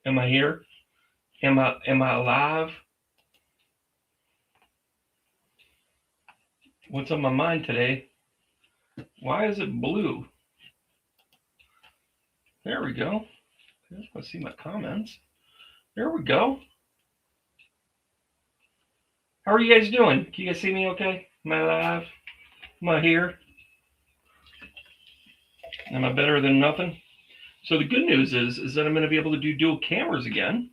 Am I here? Am I alive? What's on my mind today? Why is it blue? There we go. I just want to see my comments. There we go. How are you guys doing? Can you guys see me okay? Am I alive? Am I here? Am I better than nothing? So the good news is that I'm going to be able to do dual cameras again.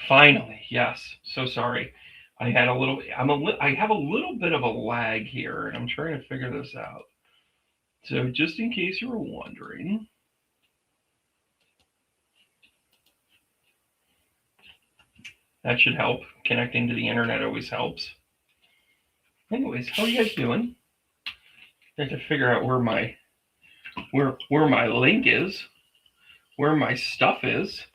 Finally, yes. So sorry. I had a little. I have a little bit of a lag here, and I'm trying to figure this out. So just in case you were wondering, that should help. Connecting to the internet always helps. Anyways, how are you guys doing? I have to figure out where my link is, where my stuff is.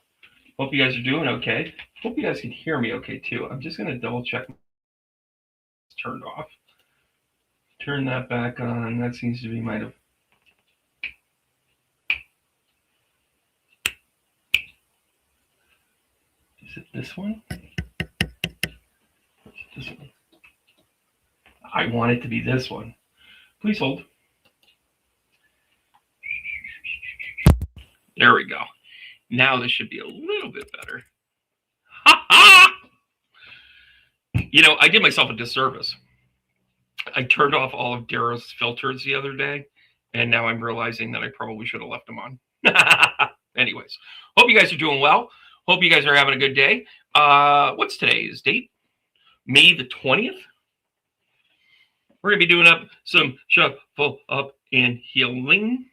Hope you guys are doing okay. Hope you guys can hear me okay too. I'm just gonna double check. It's turned off. Turn that back on. That seems to be might have. Is it this one? Or is it this one? I want it to be this one. Please hold. There we go. Now this should be a little bit better. Ha ha! You know, I did myself a disservice. I turned off all of Dara's filters the other day, and now I'm realizing that I probably should have left them on. Anyways, hope you guys are doing well. Hope you guys are having a good day. What's today's date? May the 20th. We're going to be doing up some shuffle up and healing.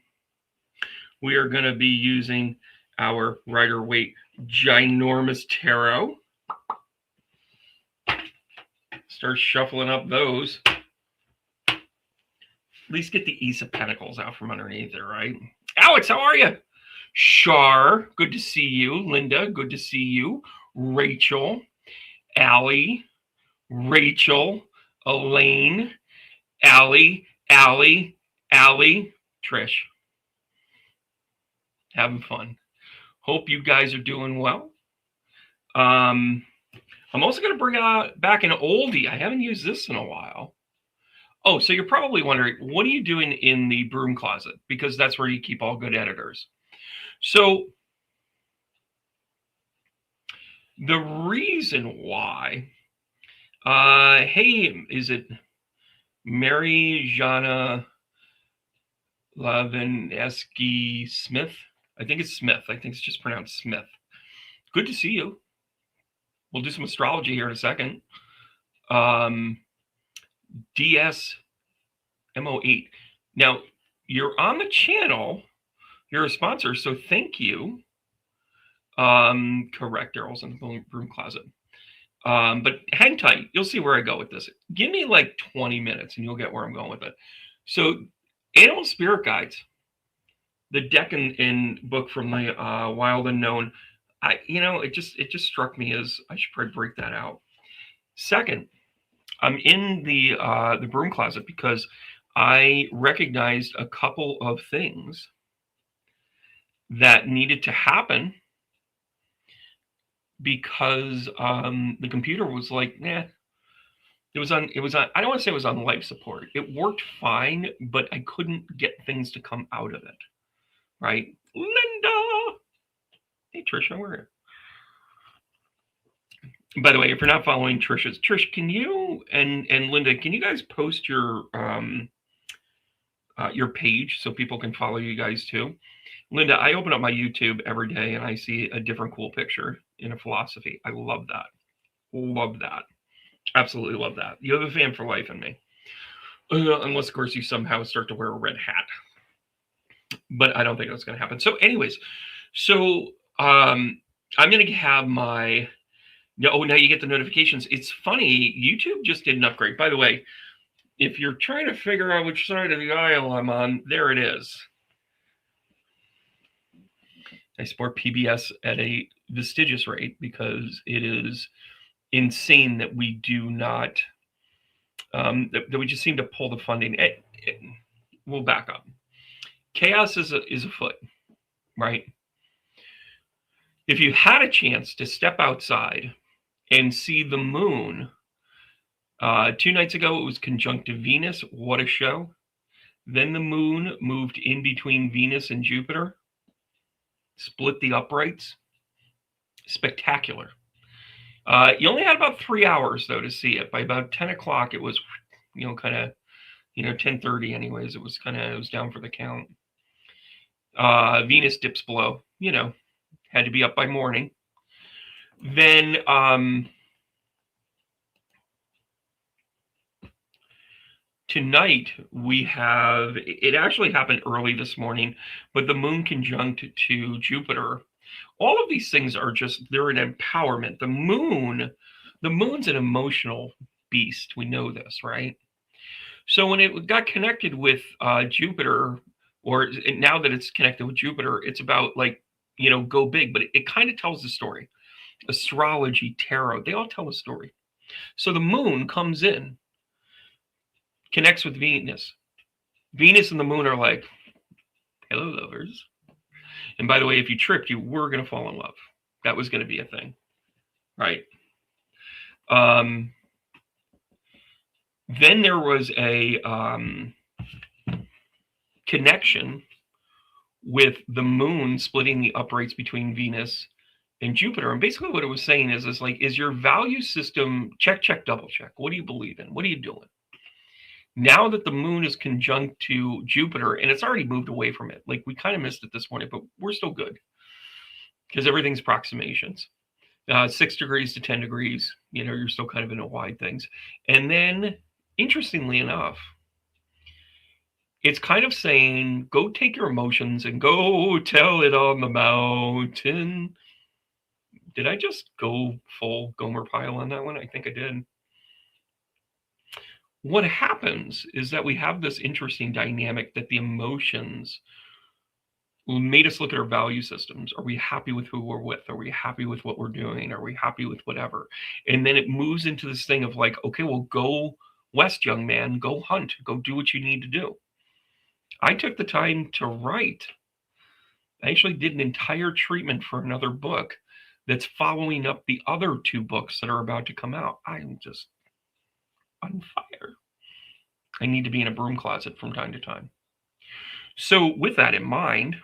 We are going to be using our Rider-Waite Ginormous Tarot. Start shuffling up those. At least get the Ace of Pentacles out from underneath there, right? Alex, how are you? Cher, good to see you. Linda, good to see you. Rachel, Allie, Rachel, Elaine, Allie, Trish. Having fun. Hope you guys are doing well. I'm also going to bring back an oldie. I haven't used this in a while. Oh, so you're probably wondering, what are you doing in the broom closet? Because that's where you keep all good editors. So the reason why, hey, is it Mary Jana Lavineski Smith? I think it's Smith. I think it's just pronounced Smith. Good to see you. We'll do some astrology here in a second. DSMO8. Now, you're on the channel. You're a sponsor, so thank you. Correct, Daryl's in the broom closet. But hang tight. You'll see where I go with this. Give me like 20 minutes and you'll get where I'm going with it. So, Animal Spirit Guides, the deck and book from the Wild Unknown. It just struck me as I should probably break that out. Second, I'm in the broom closet because I recognized a couple of things that needed to happen because the computer was like, it was on, I don't want to say it was on life support. It worked fine, but I couldn't get things to come out of it. Right? Linda! Hey, Trish, how are you? By the way, if you're not following Trish, can you and Linda, can you guys post your page so people can follow you guys too? Linda, I open up my YouTube every day and I see a different cool picture in a philosophy. I love that. Love that. Absolutely love that. You have a fan for life in me. Unless, of course, you somehow start to wear a red hat. But I don't think that's going to happen. So anyways, I'm going to have my... Oh, now you get the notifications. It's funny. YouTube just did an upgrade. By the way, if you're trying to figure out which side of the aisle I'm on, there it is. I support PBS at a vestigious rate because it is insane that we do not, that we just seem to pull the funding. We'll back up. Chaos is afoot. right? If you had a chance to step outside and see the moon, 2 nights ago it was conjunct to Venus. What a show. Then the moon moved in between Venus and Jupiter, split the uprights. Spectacular. You only had about 3 hours, though, to see it. By about 10 o'clock, it was, kind of, 10:30 anyways. It was down for the count. Venus dips below, had to be up by morning. Then tonight we have, it actually happened early this morning, but the moon conjunct to Jupiter. All of these things are just, they're an empowerment. The moon's an emotional beast. We know this, right? So when it got connected with Jupiter, or now that it's connected with Jupiter, it's about go big, but it kind of tells the story. Astrology, tarot, they all tell a story. So the moon comes in, connects with Venus. Venus and the moon are like, hello, lovers. And by the way, if you tripped, you were going to fall in love. That was going to be a thing, right? Then there was a connection with the moon splitting the uprights between Venus and Jupiter. And basically what it was saying is is your value system, check, double check. What do you believe in? What are you doing? Now that the moon is conjunct to Jupiter, and it's already moved away from it, we kind of missed it this morning, but we're still good because everything's approximations. 6 degrees to 10 degrees, you're still kind of in a wide things. And then, interestingly enough, it's kind of saying, go take your emotions and go tell it on the mountain. Did I just go full Gomer Pyle on that one? I think I did. What happens is that we have this interesting dynamic that the emotions made us look at our value systems. Are we happy with who we're with? Are we happy with what we're doing? Are we happy with whatever? And then it moves into this thing of okay, well, go west, young man, go hunt, go do what you need to do. I took the time to write. I actually did an entire treatment for another book that's following up the other 2 books that are about to come out. I'm just on fire. I need to be in a broom closet from time to time. So with that in mind,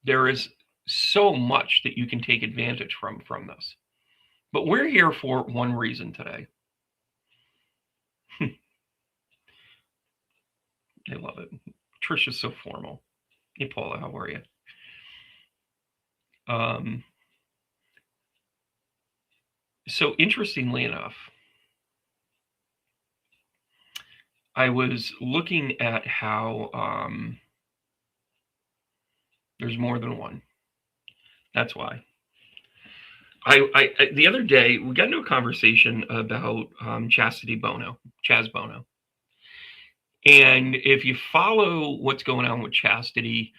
there is so much that you can take advantage from this. But we're here for one reason today. I love it. Trisha's so formal. Hey, Paula, how are you? So interestingly enough, I was looking at how there's more than one. That's why. I the other day we got into a conversation about Chastity Bono, Chaz Bono. And if you follow what's going on with Chastity,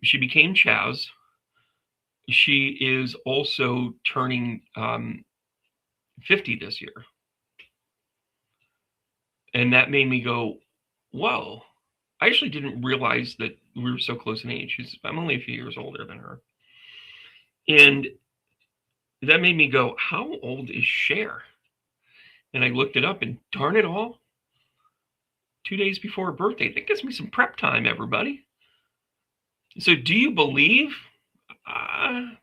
she became Chaz. She is also turning 50 this year. And that made me go, whoa. I actually didn't realize that we were so close in age. I'm only a few years older than her. And that made me go, how old is Cher? And I looked it up, and darn it all, 2 days before her birthday. That gives me some prep time, everybody. So do you believe? I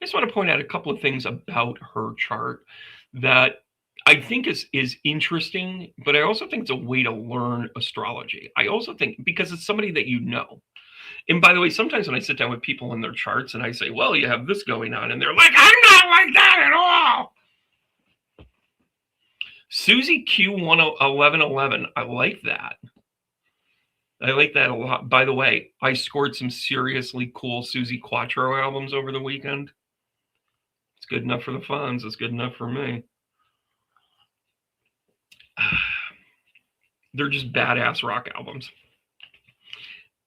just want to point out a couple of things about her chart that I think is interesting, but I also think it's a way to learn astrology. I also think, because it's somebody that you know. And by the way, sometimes when I sit down with people in their charts and I say, well, you have this going on, and they're like, I'm not like that at all. Susie Q1111, I like that. I like that a lot. By the way, I scored some seriously cool Susie Quattro albums over the weekend. It's good enough for the fans. It's good enough for me. They're just badass rock albums.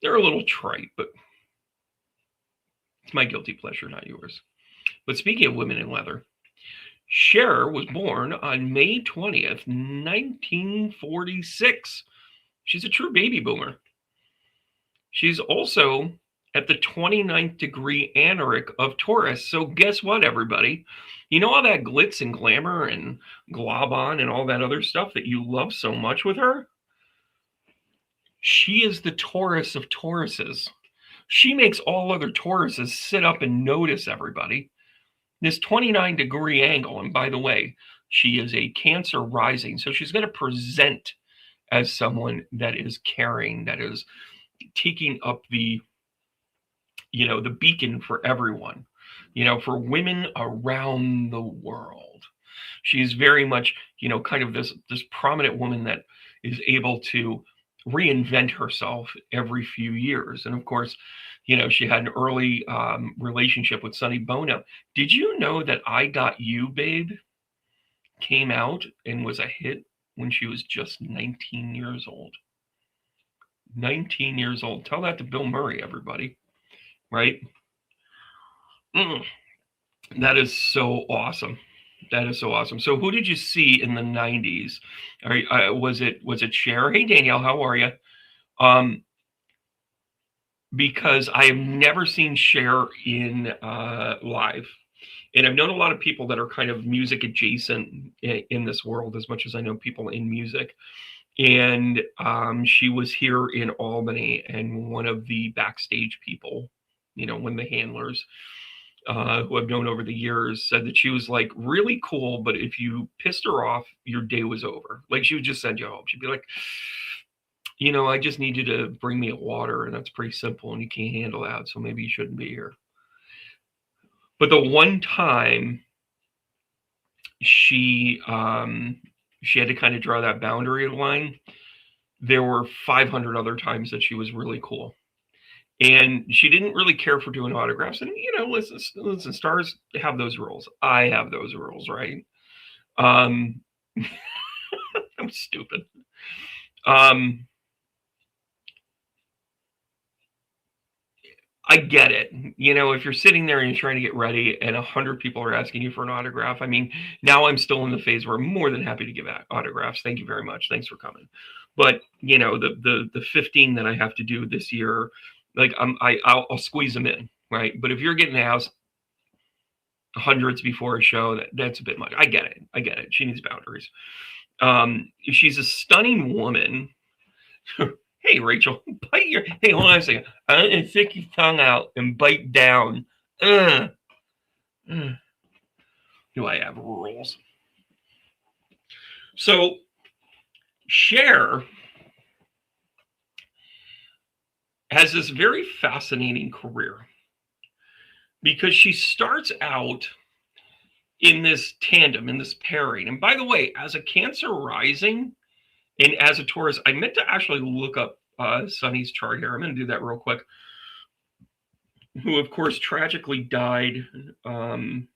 They're a little trite, but it's my guilty pleasure, not yours. But speaking of women in leather, Cher was born on May 20th, 1946. She's a true baby boomer. She's also at the 29th degree anaric of Taurus. So guess what, everybody? You know all that glitz and glamour and globon and all that other stuff that you love so much with her? She is the Taurus of Tauruses. She makes all other Tauruses sit up and notice everybody. This 29-degree angle, and by the way, she is a Cancer rising, so she's going to present as someone that is caring, that is taking up the beacon for everyone, for women around the world. She's very much, kind of this prominent woman that is able to reinvent herself every few years. And of course, she had an early relationship with Sonny Bono. Did you know that I Got You, Babe came out and was a hit when she was just 19 years old? 19 years old. Tell that to Bill Murray, everybody. Right? That is so awesome. That is so awesome. So who did you see in the 90s? Was it Cher? Hey, Danielle, how are you? Because I have never seen Cher in live. And I've known a lot of people that are kind of music adjacent in this world, as much as I know people in music. And she was here in Albany, and one of the backstage people, one of the handlers, who I've known over the years, said that she was like really cool, but if you pissed her off, your day was over. Like, she would just send you home. She'd be like, I just need you to bring me a water, and that's pretty simple, and you can't handle that, so maybe you shouldn't be here. But the one time she had to kind of draw that boundary line, there were 500 other times that she was really cool. And she didn't really care for doing autographs. And, listen, stars have those rules. I have those rules, right? I'm stupid. I get it. If you're sitting there and you're trying to get ready and 100 people are asking you for an autograph, I mean, now I'm still in the phase where I'm more than happy to give autographs. Thank you very much. Thanks for coming. But, the 15 that I have to do this year, like I'll squeeze them in, right? But if you're getting the house hundreds before a show, that's a bit much. I get it. She needs boundaries. She's a stunning woman. Hey, Rachel, hey, hold on a second. I'm going to stick your tongue out and bite down. Do I have rules? So, Cher has this very fascinating career because she starts out in this tandem, in this pairing. And by the way, as a Cancer rising and as a Taurus, I meant to actually look up Sonny's chart here. I'm going to do that real quick. Who, of course, tragically died on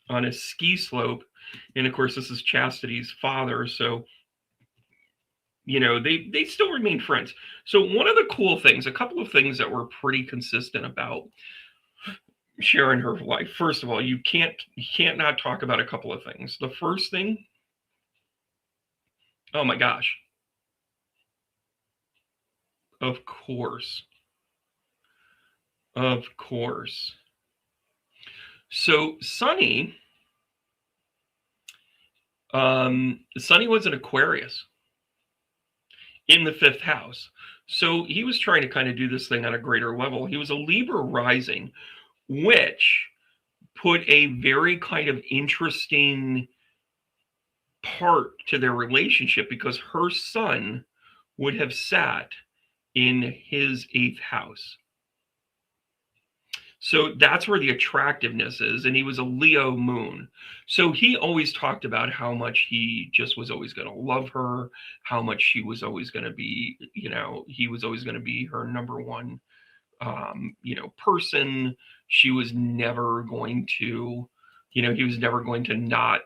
a ski slope. And of course, this is Chastity's father. So, they still remain friends. So one of the cool things, a couple of things that were pretty consistent about sharing her life. First of all, you can't not talk about a couple of things. The first thing, oh my gosh, of course. So Sonny was an Aquarius in the 5th house. So he was trying to kind of do this thing on a greater level. He was a Libra rising, which put a very kind of interesting part to their relationship because her son would have sat in his 8th house. So that's where the attractiveness is. And he was a Leo moon. So he always talked about how much he just was always going to love her, how much she was always going to be, he was always going to be her number one, person. She was never going to, he was never going to not,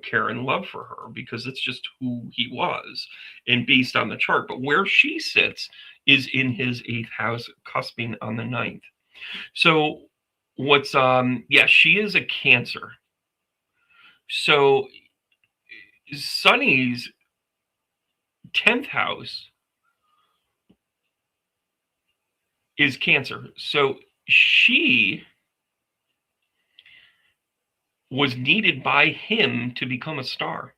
care and love for her because it's just who he was and based on the chart. But where she sits is in his 8th house, cusping on the 9th. So Yeah, she is a Cancer. So Sunny's 10th house is Cancer. So she was needed by him to become a star.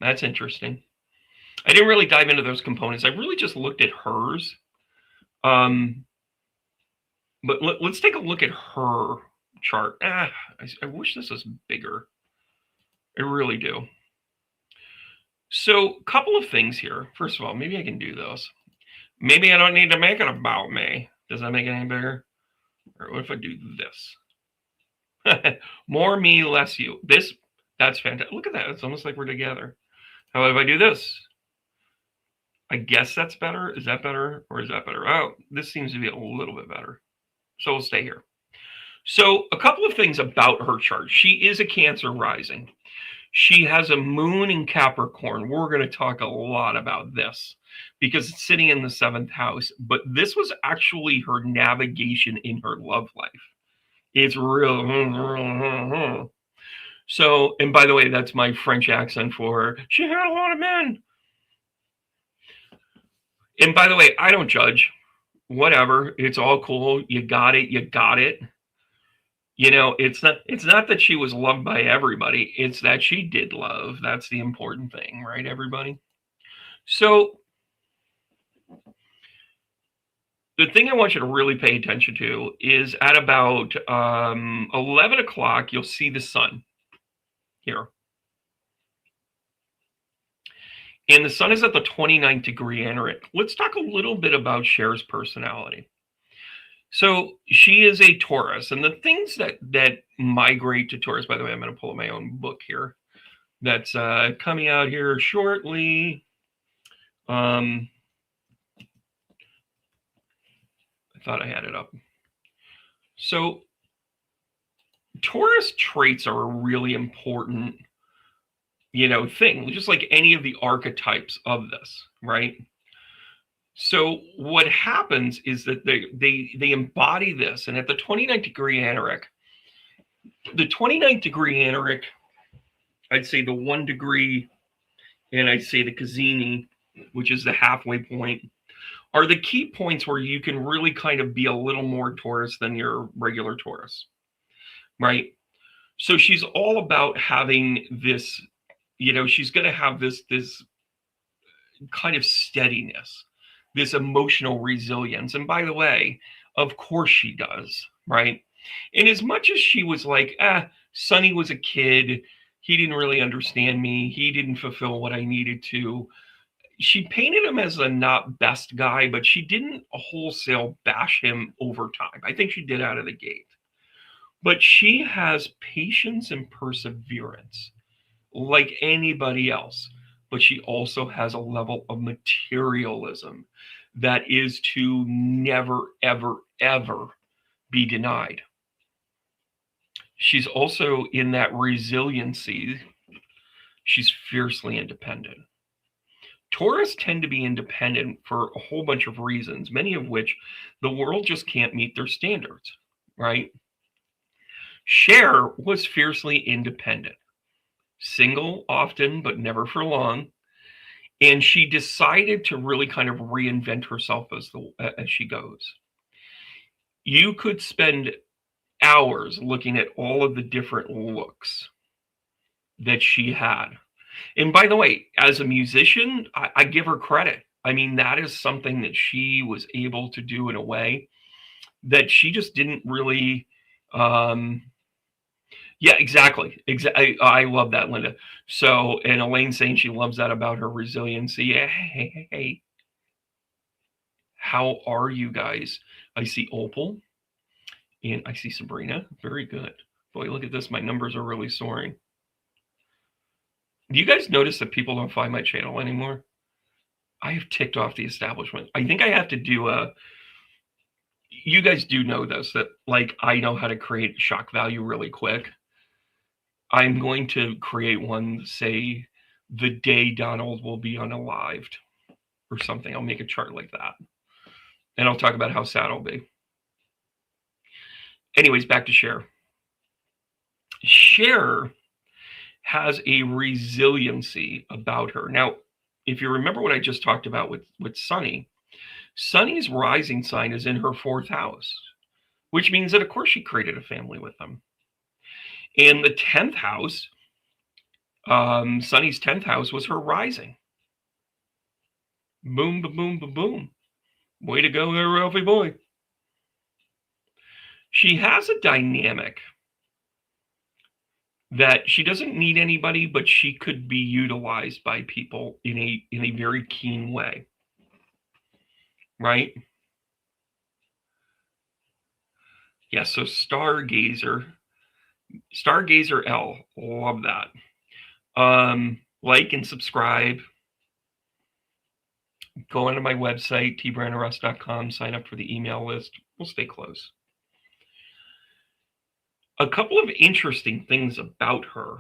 That's interesting. I didn't really dive into those components. I really just looked at hers. But let's take a look at her chart. I wish this was bigger. I really do. So, a couple of things here. First of all, maybe I can do this. Maybe I don't need to make it about me. Does that make it any bigger? Or what if I do this? More me, less you. That's fantastic. Look at that. It's almost like we're together. How about if I do this? I guess that's better. Is that better? Or is that better? Oh, this seems to be a little bit better. So we'll stay here. So a couple of things about her chart. She is a Cancer rising. She has a moon in Capricorn. We're going to talk a lot about this because it's sitting in the 7th house. But this was actually her navigation in her love life. It's real. So, and by the way, that's my French accent for her. She had a lot of men. And by the way, I don't judge. Whatever. It's all cool. You got it. You got it. You know, it's not that she was loved by everybody. It's that she did love. That's the important thing, right, everybody? So the thing I want you to really pay attention to is at about 11 o'clock, you'll see the sun here. And the sun is at the 29th degree Anarich. Let's talk a little bit about Cher's personality. So she is a Taurus, and the things that migrate to Taurus, by the way, I'm going to pull up my own book here that's coming out here shortly. I thought I had it up. So Taurus traits are a really important, thing, just like any of the archetypes of this, right? So what happens is that they embody this, and at the 29th degree Anarich, I'd say the 1 degree, and I'd say the Cassini, which is the halfway point, are the key points where you can really kind of be a little more Taurus than your regular Taurus, right? So she's all about having this, she's going to have this kind of steadiness, this emotional resilience. And by the way, of course she does, right? And as much as she was like, Sonny was a kid, he didn't really understand me, he didn't fulfill what I needed to. She painted him as a not best guy, but she didn't wholesale bash him over time. I think she did out of the gate. But she has patience and perseverance like anybody else. But she also has a level of materialism that is to never, ever, ever be denied. She's also in that resiliency. She's fiercely independent. Taurus tend to be independent for a whole bunch of reasons, many of which the world just can't meet their standards, right? Cher was fiercely independent, single often, but never for long. And she decided to really kind of reinvent herself as she goes. You could spend hours looking at all of the different looks that she had. And by the way, as a musician, I give her credit. I mean, that is something that she was able to do in a way that she just didn't really. Yeah, exactly. I love that, Linda. So, and Elaine saying she loves that about her resiliency. Hey. How are you guys? I see Opal and I see Sabrina. Very good. Boy, look at this. My numbers are really soaring. Do you guys notice that people don't find my channel anymore? I have ticked off the establishment. I think I have to do you guys do know this, that like I know how to create shock value really quick. I'm going to create one, say, the day Donald will be unalived or something. I'll make a chart like that. And I'll talk about how sad I'll be. Anyways, back to Cher. Cher has a resiliency about her. Now, if you remember what I just talked about with Sunny, Sunny's rising sign is in her 4th house, which means that, of course, she created a family with them. And the 10th house, Sunny's 10th house was her rising. Boom, ba boom, ba boom. Way to go there, Ralphie boy. She has a dynamic that she doesn't need anybody, but she could be utilized by people in a very keen way. Right? Yeah, so Stargazer L, love that. Like and subscribe. Go onto my website, tbrandorus.com, sign up for the email list. We'll stay close. A couple of interesting things about her.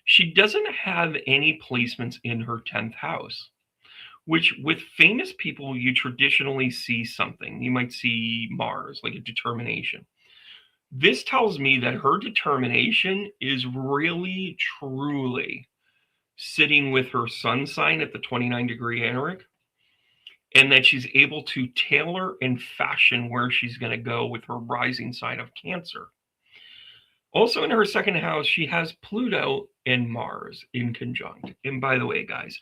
She doesn't have any placements in her 10th house, which with famous people, you traditionally see something. You might see Mars, like a determination. This tells me that her determination is really, truly sitting with her sun sign at the 29-degree anarch, and that she's able to tailor and fashion where she's going to go with her rising sign of Cancer. Also in her 2nd house, she has Pluto and Mars in conjunct. And by the way, guys,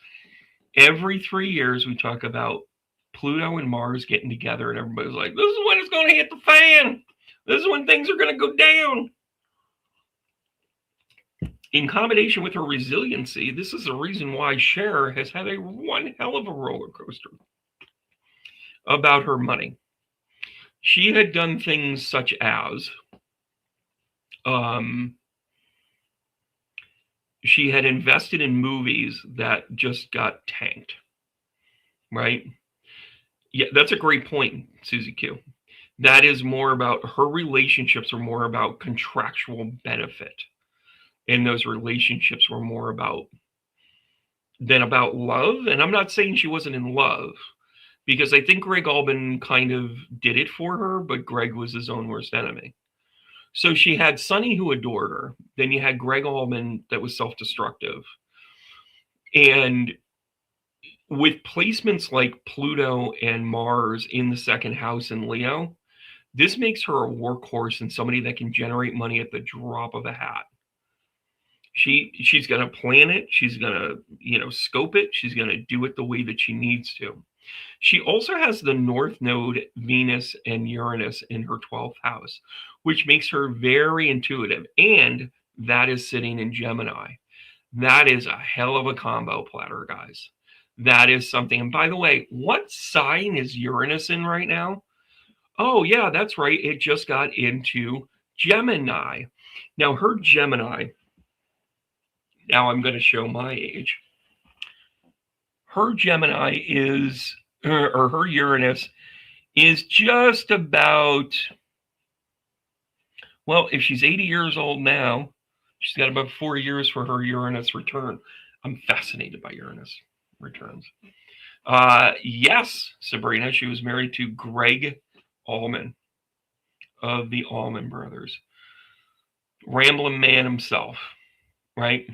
every 3 years we talk about Pluto and Mars getting together, and everybody's like, this is when it's going to hit the fan. This is when things are going to go down. In combination with her resiliency, this is the reason why Cher has had one hell of a roller coaster about her money. She had done things such as she had invested in movies that just got tanked, right? Yeah, that's a great point, Susie Q. That is more about her relationships are more about contractual benefit. And those relationships were more about love. And I'm not saying she wasn't in love, because I think Greg Albin kind of did it for her, but Greg was his own worst enemy. So she had Sunny, who adored her. Then you had Greg Allman that was self-destructive. And with placements like Pluto and Mars in the 2nd house in Leo, this makes her a workhorse and somebody that can generate money at the drop of a hat. She's going to plan it. She's going to, scope it. She's going to do it the way that she needs to. She also has the North Node, Venus, and Uranus in her 12th house, which makes her very intuitive. And that is sitting in Gemini. That is a hell of a combo platter, guys. That is something. And by the way, what sign is Uranus in right now? Oh, yeah, that's right. It just got into Gemini. Now, her Gemini, now I'm going to show my age. Her Gemini is, or her Uranus is just about, well, if she's 80 years old now, she's got about 4 years for her Uranus return. I'm fascinated by Uranus returns. Yes, Sabrina, she was married to Greg Allman of the Allman Brothers. Rambling man himself, right?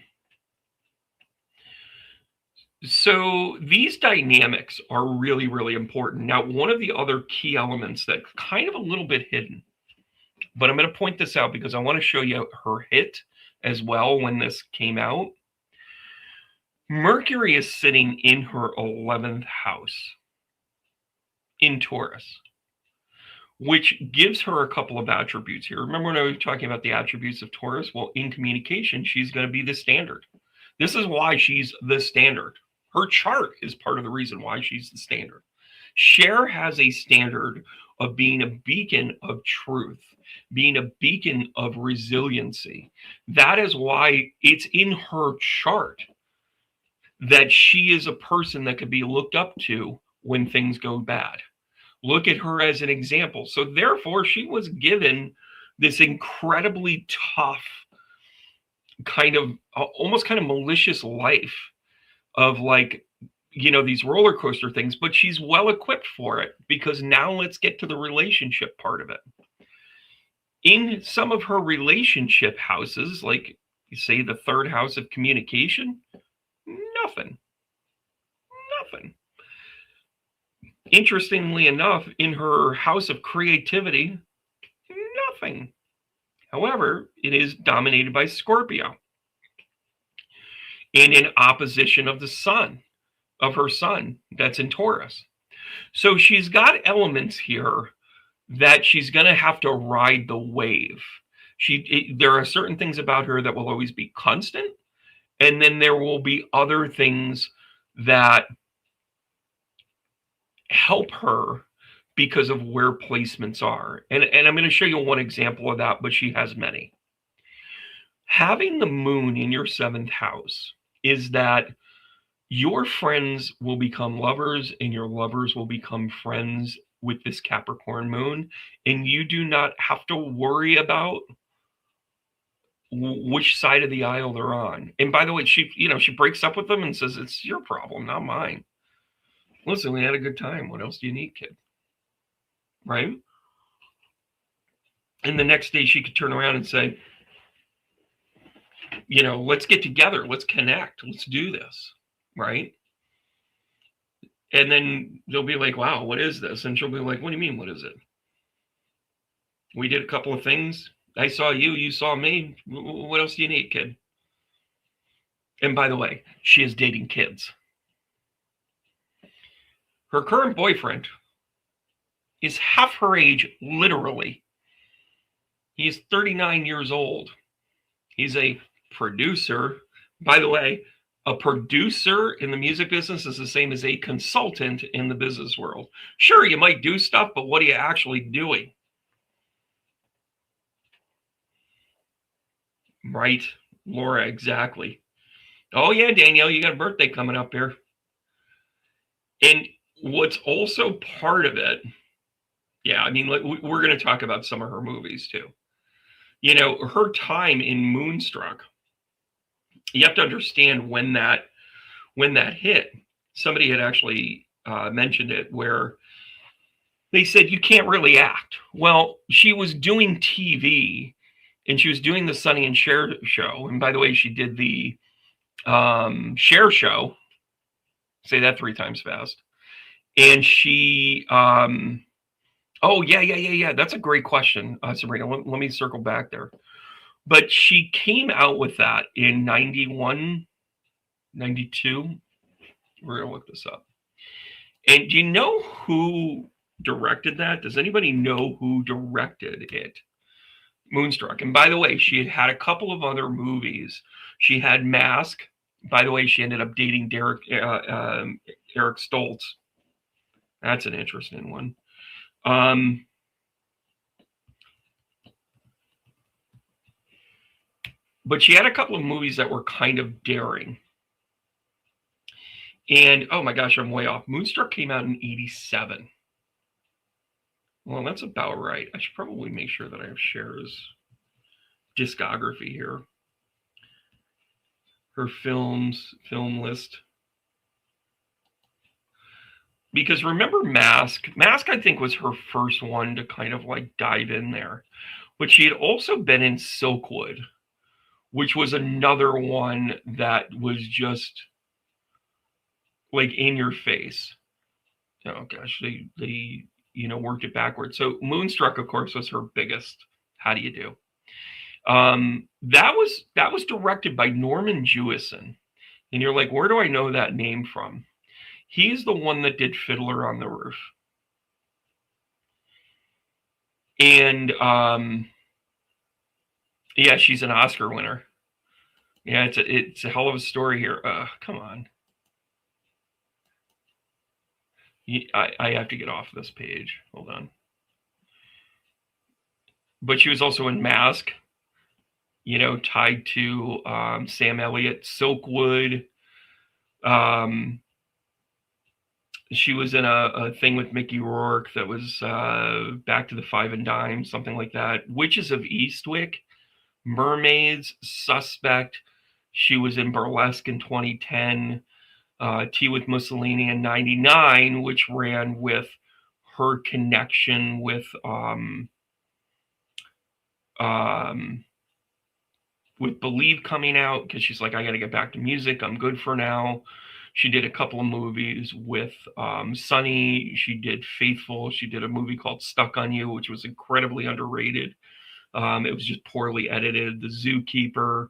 So these dynamics are really, really important. Now, one of the other key elements that kind of a little bit hidden, but I'm going to point this out because I want to show you her hit as well when this came out. Mercury is sitting in her 11th house in Taurus, which gives her a couple of attributes here. Remember when I was talking about the attributes of Taurus? Well, in communication, she's going to be the standard. This is why she's the standard. Her chart is part of the reason why she's the standard. Cher has a standard of being a beacon of truth, being a beacon of resiliency. That is why it's in her chart that she is a person that could be looked up to when things go bad. Look at her as an example. So therefore, she was given this incredibly tough kind of almost kind of malicious life of like these roller coaster things, but she's well equipped for it, because now let's get to the relationship part of it. In some of her relationship houses, like you say the third house of communication, nothing. Interestingly enough, in her house of creativity, nothing. However, it is dominated by Scorpio, and in opposition of her sun that's in Taurus. So she's got elements here that she's going to have to ride the wave. There are certain things about her that will always be constant, and then there will be other things that help her because of where placements are. And I'm going to show you one example of that, but she has many. Having the moon in your 7th house is that your friends will become lovers and your lovers will become friends with this Capricorn moon, and you do not have to worry about which side of the aisle they're on. And by the way, she breaks up with them and says, it's your problem, not mine. Listen, we had a good time. What else do you need, kid? Right? And the next day she could turn around and say, let's get together. Let's connect. Let's do this. Right? And then they'll be like, wow, what is this? And she'll be like, what do you mean, what is it? We did a couple of things. I saw you. You saw me. What else do you need, kid? And by the way, she is dating kids. Her current boyfriend is half her age, literally. He's 39 years old. He's a producer. By the way, a producer in the music business is the same as a consultant in the business world. Sure, you might do stuff, but what are you actually doing? Right, Laura, exactly. Oh, yeah, Danielle, you got a birthday coming up here. And what's also part of it, yeah, I mean, we're going to talk about some of her movies too. Her time in Moonstruck, you have to understand when that hit. Somebody had actually mentioned it, where they said you can't really act. Well, she was doing TV, and she was doing the Sonny and Cher show. And by the way, she did the Cher show. Say that 3 times fast. And she, oh, yeah. That's a great question, Sabrina. Let me circle back there. But she came out with that in 91, 92. We're going to look this up. And do you know who directed that? Does anybody know who directed it? Moonstruck. And by the way, she had a couple of other movies. She had Mask. By the way, she ended up dating Eric Stoltz. That's an interesting one. But she had a couple of movies that were kind of daring. And, oh my gosh, I'm way off. Moonstruck came out in 87. Well, that's about right. I should probably make sure that I have Cher's discography here. Her film list. Because remember Mask? Mask, I think, was her first one to kind of like dive in there. But she had also been in Silkwood, which was another one that was just like in your face. Oh gosh, they worked it backwards. So Moonstruck, of course, was her biggest. How do you do? That was directed by Norman Jewison. And you're like, where do I know that name from? He's the one that did Fiddler on the Roof. And yeah, she's an Oscar winner. Yeah, it's a hell of a story here. Come on. I have to get off this page. Hold on. But she was also in Mask, tied to Sam Elliott, Silkwood. She was in a thing with Mickey Rourke that was Back to the Five and Dime, something like that. Witches of Eastwick, Mermaids, Suspect. She was in Burlesque in 2010. Tea with Mussolini in '99, which ran with her connection with Believe coming out, because she's like, I got to get back to music. I'm good for now. She did a couple of movies with Sunny. She did Faithful. She did a movie called Stuck on You, which was incredibly underrated. It was just poorly edited. The Zookeeper.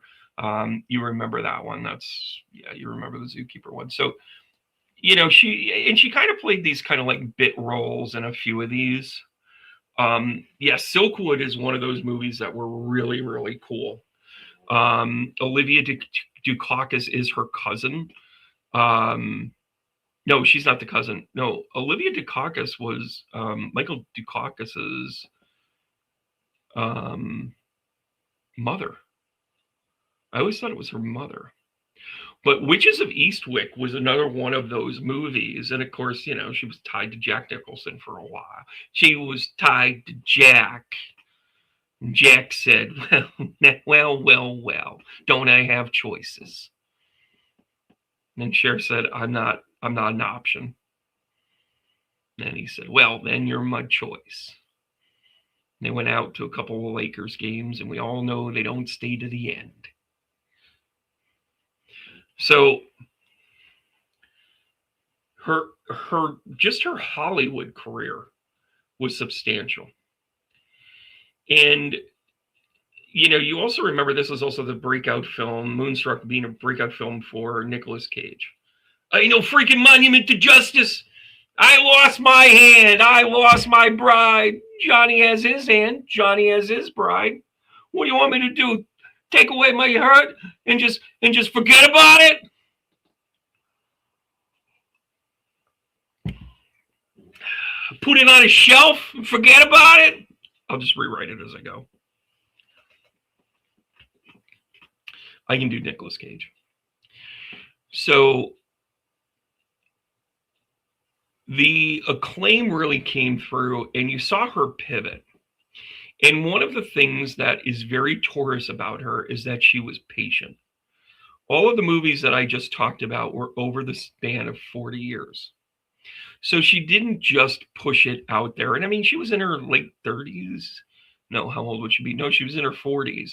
You remember that one? You remember the Zookeeper one. So, she kind of played these kind of like bit roles in a few of these. Silkwood is one of those movies that were really, really cool. Olivia Dukakis is her cousin. No, she's not the cousin. No, Olivia Dukakis was Michael Dukakis's mother. I always thought it was her mother. But Witches of Eastwick was another one of those movies. And of course, she was tied to Jack Nicholson for a while. She was tied to Jack. And Jack said, well, don't I have choices? And Cher said, I'm not an option. And he said, well, then you're my choice. And they went out to a couple of Lakers games, and we all know they don't stay to the end. So her Hollywood career was substantial. And you also remember this was also the breakout film, Moonstruck being a breakout film for Nicolas Cage. Freaking Monument to Justice. I lost my hand. I lost my bride. Johnny has his hand. Johnny has his bride. What do you want me to do? Take away my heart and just forget about it? Put it on a shelf and forget about it? I'll just rewrite it as I go. I can do Nicolas Cage. So the acclaim really came through, and you saw her pivot. And one of the things that is very Taurus about her is that she was patient. All of the movies that I just talked about were over the span of 40 years. So she didn't just push it out there. And I mean, she was in her late 30s. No, how old would she be? No, she was in her 40s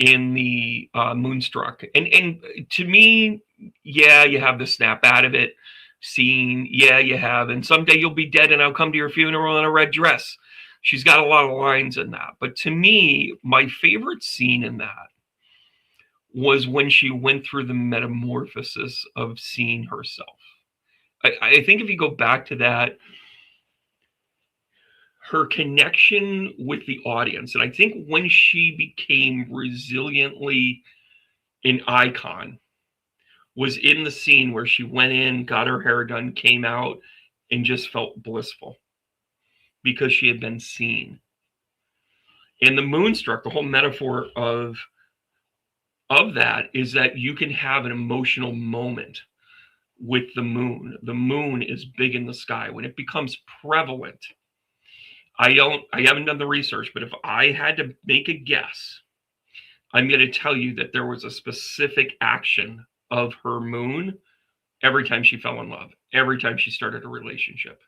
in the Moonstruck. And to me, yeah, you have the snap out of it scene. Yeah, you have. And someday you'll be dead and I'll come to your funeral in a red dress. She's got a lot of lines in that. But to me, my favorite scene in that was when she went through the metamorphosis of seeing herself. I think if you go back to that, her connection with the audience, and I think when she became resiliently an icon, was in the scene where she went in, got her hair done, came out, and just felt blissful because she had been seen. And the Moonstruck, the whole metaphor of that is that you can have an emotional moment with the moon. The moon is big in the sky. When it becomes prevalent, I haven't done the research, but if I had to make a guess, I'm going to tell you that there was a specific action of her moon every time she fell in love, every time she started a relationship.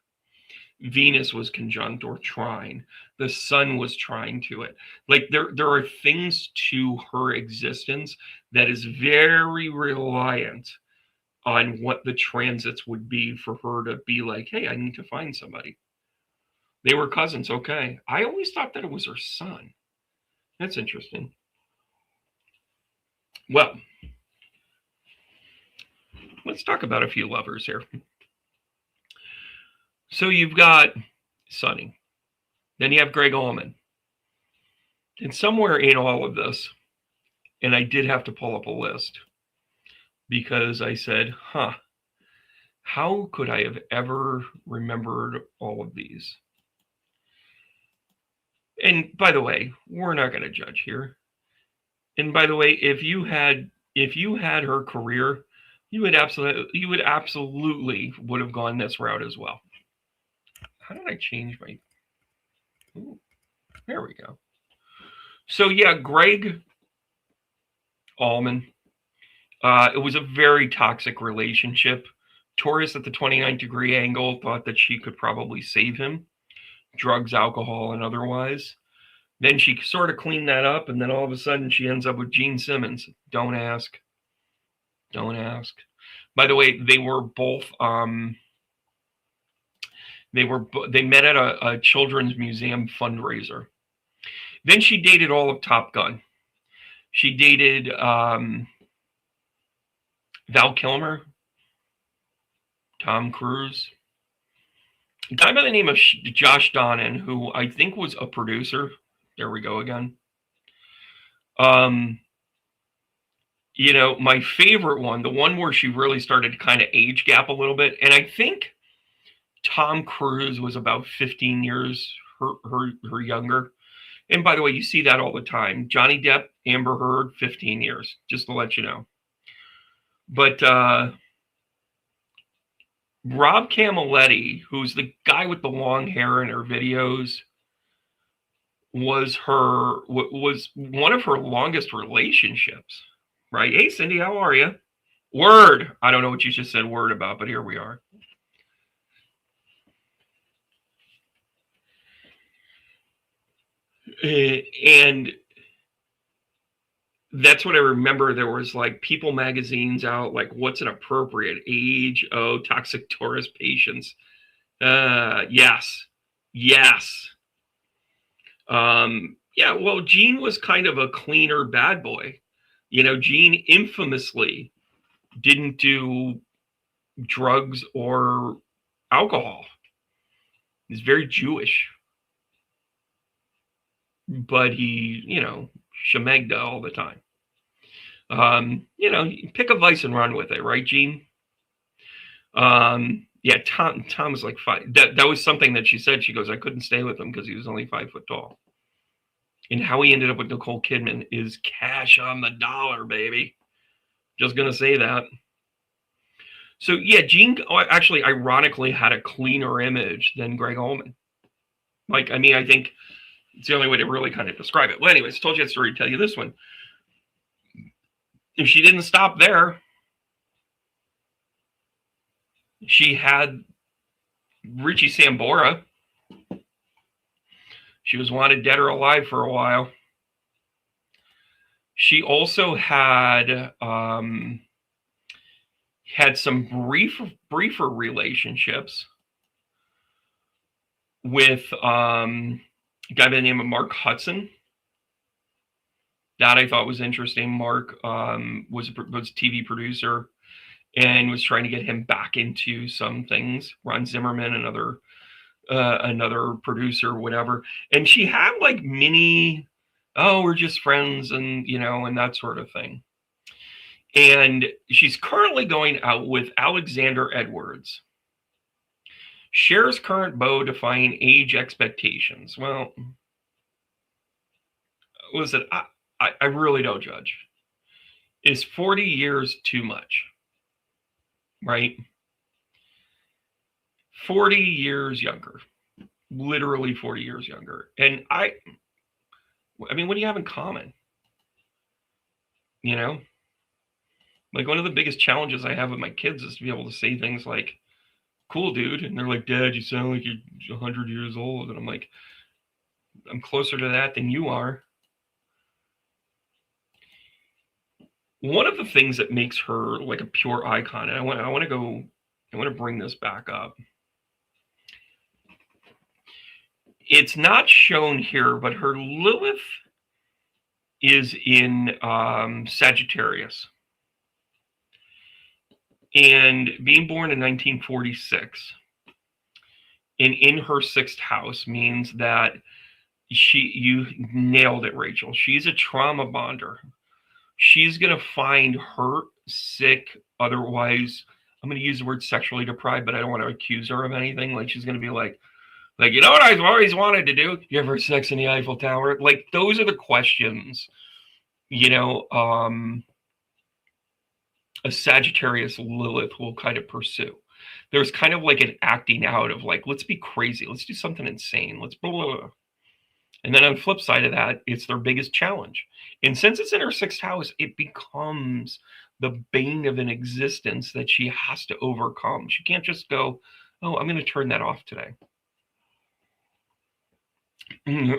Venus was conjunct or trine. The sun was trying to it. Like there are things to her existence that is very reliant on what the transits would be for her to be like, hey, I need to find somebody. They were cousins, okay. I always thought that it was her son. That's interesting. Well, let's talk about a few lovers here. So you've got Sonny. Then you have Greg Allman. And somewhere in all of this, and I did have to pull up a list because I said, how could I have ever remembered all of these? And by the way, we're not going to judge here. And by the way, if you had her career, you would absolutely would have gone this route as well. How did I change my? Ooh, there we go. So yeah, Greg Allman. It was a very toxic relationship. Taurus at the 29th degree angle thought that she could probably save him, drugs, alcohol, and otherwise. Then she sort of cleaned that up, and then all of a sudden she ends up with Gene Simmons. Don't ask. Don't ask. By the way, they were both they met at a children's museum fundraiser. Then she dated all of Top Gun. She dated Val Kilmer, Tom Cruise, a guy by the name of Josh Donnan, who I think was a producer. There we go again. You know, my favorite one, the one where she really started to kind of age gap a little bit, and I think Tom Cruise was about 15 years her younger. And by the way, you see that all the time. Johnny Depp, Amber Heard, 15 years, just to let you know. But Rob Camilletti, who's the guy with the long hair in her videos, was one of her longest relationships, right? Hey, Cindy, how are you? Word. I don't know what you just said word about, but here we are. And that's what I remember. There was like People magazines out, like, what's an appropriate age? Oh, toxic Taurus patients. Yes. Yeah, well, Gene was kind of a cleaner bad boy. You know, Gene infamously didn't do drugs or alcohol. He's very Jewish. But he, you know, shemegda all the time. You know, pick a vice and run with it, right, Gene? Yeah, Tom was like 5. That was something that she said. She goes, I couldn't stay with him because he was only 5 foot tall. And how he ended up with Nicole Kidman is cash on the dollar, baby. Just gonna say that. So yeah, Gene actually ironically had a cleaner image than Greg Allman. Like, I mean, I think it's the only way to really kind of describe it. Well, anyways, told you that story to tell you this one. If she didn't stop there, she had Richie Sambora. She was wanted dead or alive for a while. She also had some briefer relationships with a guy by the name of Mark Hudson. That I thought was interesting. Mark was a TV producer and was trying to get him back into some things. Ron Zimmerman, another producer, whatever. And she had like mini, oh, we're just friends, and you know, and that sort of thing. And she's currently going out with Alexander Edwards. Cher's current beau defying age expectations. Well, listen, I really don't judge. Is 40 years too much? Right? 40 years younger. Literally 40 years younger. And I mean, what do you have in common? You know? Like, one of the biggest challenges I have with my kids is to be able to say things like, cool, dude. And they're like, Dad, you sound like you're 100 years old. And I'm like, I'm closer to that than you are. One of the things that makes her like a pure icon, and I want to bring this back up. It's not shown here, but her Lilith is in Sagittarius. And being born in 1946 and in her 6th house means that you nailed it, Rachel. She's a trauma bonder. She's going to find hurt, sick, otherwise, I'm going to use the word sexually deprived, but I don't want to accuse her of anything. Like, she's going to be like, you know what I've always wanted to do? You ever sex in the Eiffel Tower? Like, those are the questions, you know, a Sagittarius Lilith will kind of pursue. There's kind of like an acting out of like, let's be crazy. Let's do something insane. Let's blah, blah, blah. And then on the flip side of that, it's their biggest challenge. And since it's in her sixth house, it becomes the bane of an existence that she has to overcome. She can't just go, oh, I'm going to turn that off today.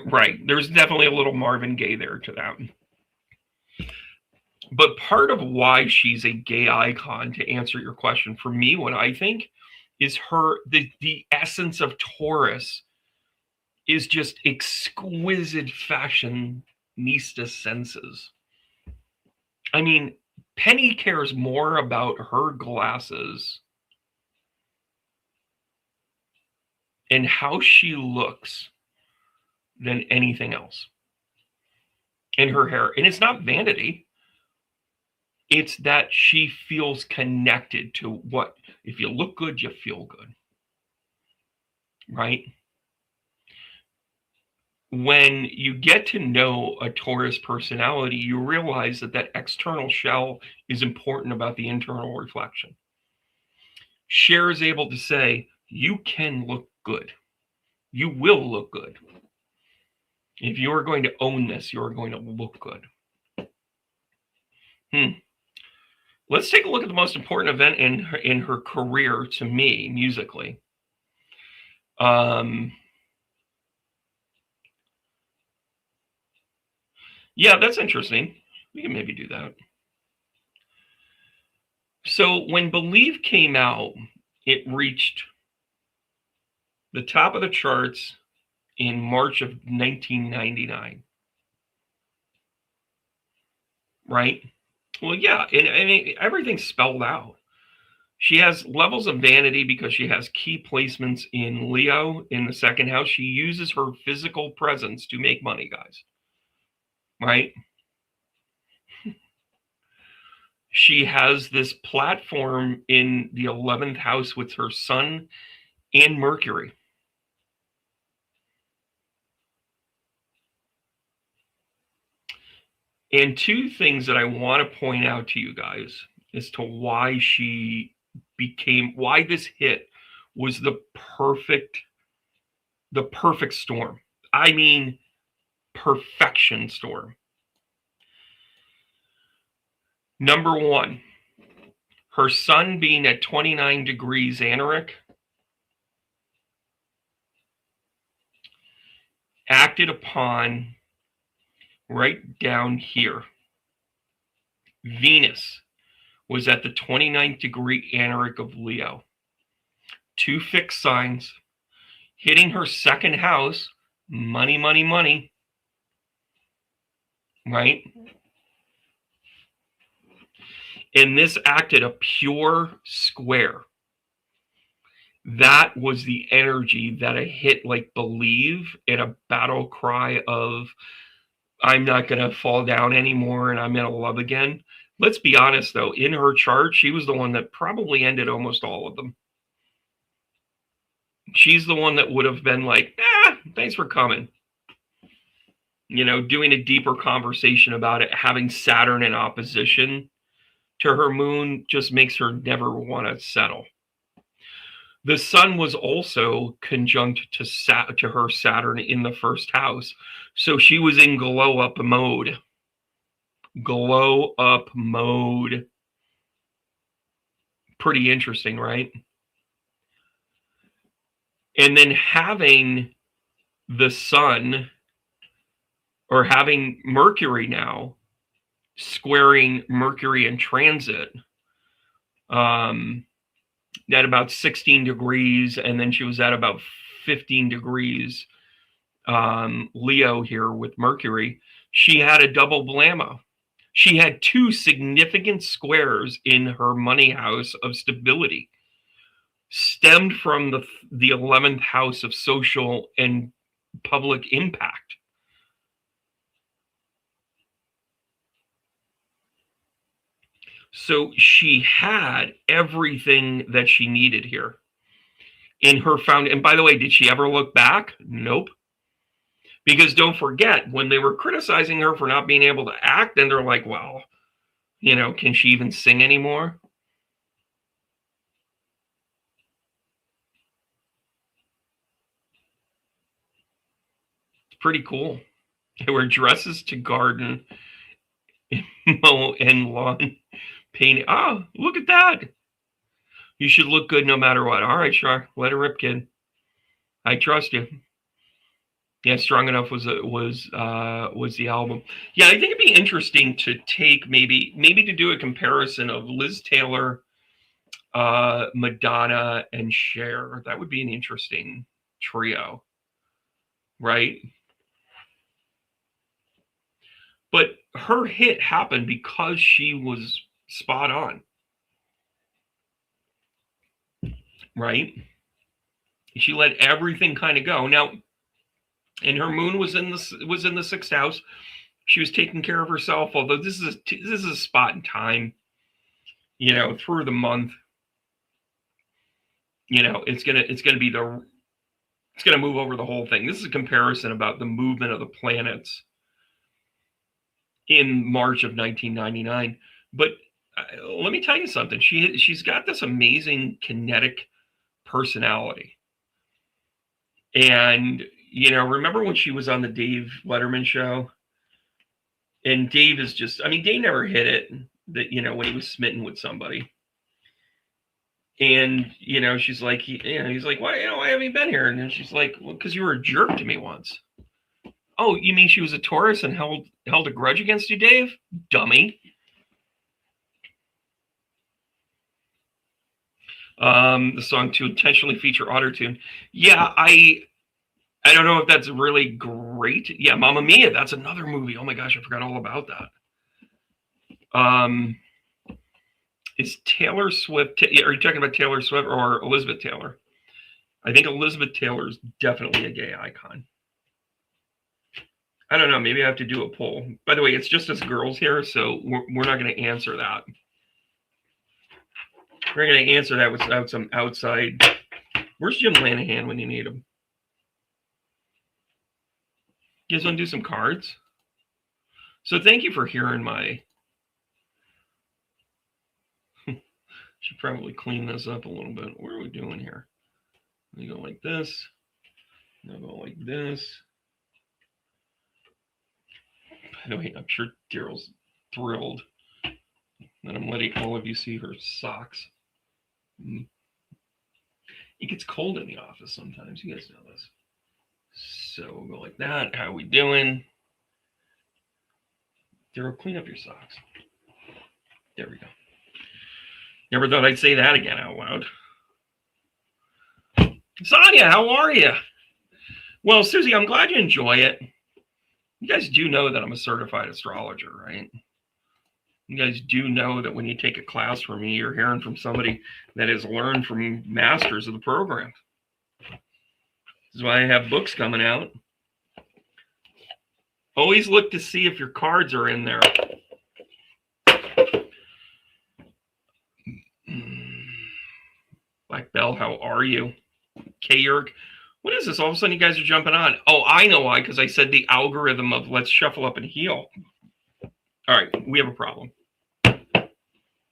Right. There's definitely a little Marvin Gaye there to that. But part of why she's a gay icon, to answer your question, for me, what I think is the essence of Taurus is just exquisite fashionista senses. I mean, Penny cares more about her glasses and how she looks than anything else. And her hair. And it's not vanity. It's that she feels connected to what, if you look good, you feel good. Right? When you get to know a Taurus personality, you realize that that external shell is important about the internal reflection. Cher is able to say, you can look good. You will look good. If you are going to own this, you are going to look good. Let's take a look at the most important event in her career, to me, musically. Yeah, that's interesting. We can maybe do that. So when Believe came out, it reached the top of the charts in March of 1999. Right? Well, yeah, and I mean, everything's spelled out. She has levels of vanity because she has key placements in Leo in the second house. She uses her physical presence to make money, guys. Right? She has this platform in the 11th house with her sun and Mercury. And two things that I want to point out to you guys as to why why this hit was the perfect storm. I mean, perfection storm. Number one, her sun being at 29 degrees Anaric acted upon right down here. Venus was at the 29th degree Anaric of Leo. Two fixed signs, hitting her second house, money, money, money. Right? And this acted a pure square. That was the energy that I hit like Believe in a battle cry of, I'm not going to fall down anymore and I'm going to love again. Let's be honest, though, in her chart, she was the one that probably ended almost all of them. She's the one that would have been like, thanks for coming. You know, doing a deeper conversation about it, having Saturn in opposition to her moon just makes her never want to settle. The sun was also conjunct to her Saturn in the first house. So she was in glow up mode. Glow up mode. Pretty interesting, right? And then having the sun, or having Mercury now squaring Mercury in transit at about 16 degrees, and then she was at about 15 degrees Leo here with Mercury. She had a double blammo. She had two significant squares in her money house of stability, stemmed from the 11th house of social and public impact. So she had everything that she needed here in her and by the way, did she ever look back? Nope. Because don't forget, when they were criticizing her for not being able to act, and they're like, well, you know, can she even sing anymore? Pretty cool. They wear dresses to garden, mow and lawn painting. Oh, look at that. You should look good no matter what. All right, Char, let it rip, kid. I trust you. Yeah, Strong Enough was the album. Yeah, I think it'd be interesting to take maybe to do a comparison of Liz Taylor, Madonna, and Cher. That would be an interesting trio, right? But her hit happened because she was spot on, right? She let everything kind of go. Now, and her moon was in the sixth house. She was taking care of herself. Although this is a spot in time, through the month. It's gonna move over the whole thing. This is a comparison about the movement of the planets in March of 1999. But let me tell you something. She's got this amazing kinetic personality. And remember when she was on the Dave Letterman show? And Dave is Dave never hit it that when he was smitten with somebody. And she's like, he's like, why haven't you been here? And then she's like, well, because you were a jerk to me once. Oh, you mean she was a Taurus and held a grudge against you, Dave? Dummy. The song to intentionally feature autotune. Yeah, I don't know if that's really great. Yeah, Mamma Mia, that's another movie. Oh my gosh, I forgot all about that. Is Taylor Swift? Are you talking about Taylor Swift or Elizabeth Taylor? I think Elizabeth Taylor is definitely a gay icon. I don't know. Maybe I have to do a poll. By the way, it's just us girls here, so we're not going to answer that. We're going to answer that without some outside. Where's Jim Lanahan when you need him? You guys want to do some cards? So thank you for hearing my. Should probably clean this up a little bit. What are we doing here? We go like this. I'll go like this. By the way, I'm sure Daryl's thrilled that I'm letting all of you see her socks. It gets cold in the office sometimes. You guys know this. So we'll go like that. How are we doing? Daryl, clean up your socks. There we go. Never thought I'd say that again out loud. Sonia, how are you? Well, Susie, I'm glad you enjoy it. You guys do know that I'm a certified astrologer, right? You guys do know that when you take a class from me, you're hearing from somebody that has learned from masters of the program. This is why I have books coming out. Always look to see if your cards are in there. Black Bell, how are you? K-Yerk, what is this? All of a sudden you guys are jumping on. Oh, I know why, because I said the algorithm of let's shuffle up and heal. All right, we have a problem.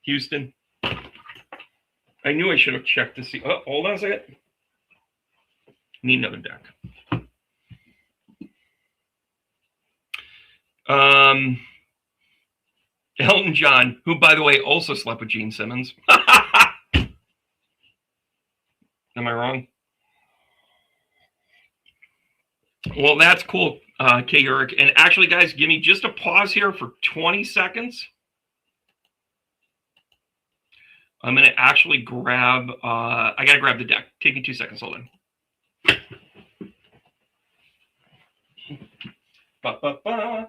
Houston. I knew I should have checked to see. Oh, hold on a second. Need another deck. Elton John, who, by the way, also slept with Gene Simmons. Am I wrong? Well, that's cool, K. Uric. And actually, guys, give me just a pause here for 20 seconds. I'm going to actually grab, I got to grab the deck. Take me 2 seconds. Hold on. Ba, ba, ba.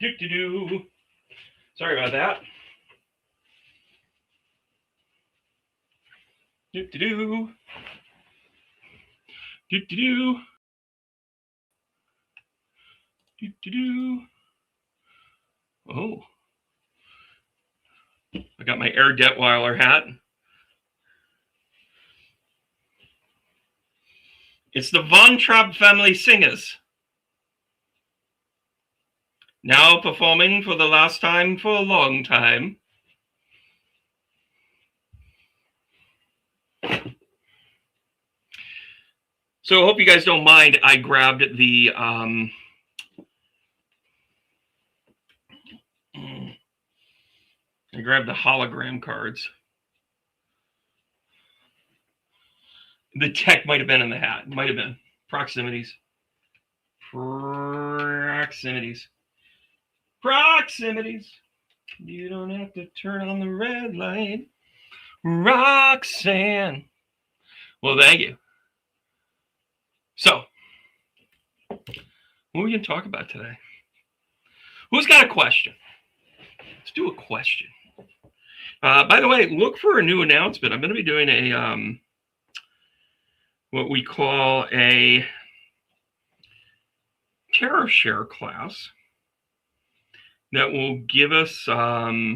Do-do-do. Sorry about that. Do-do-do. Do-do-do. Do-do-do. Oh. I got my Air Detweiler hat. It's the Von Trapp family singers. Now performing for the last time for a long time. So I hope you guys don't mind. I grabbed the hologram cards. The tech might have been in the hat. Might have been. Proximities. Proximities. Proximities. You don't have to turn on the red light. Roxanne. Well, thank you. So, what are we going to talk about today? Who's got a question? Let's do a question. By the way, look for a new announcement. I'm going to be doing a what we call a tarot share class that will give us that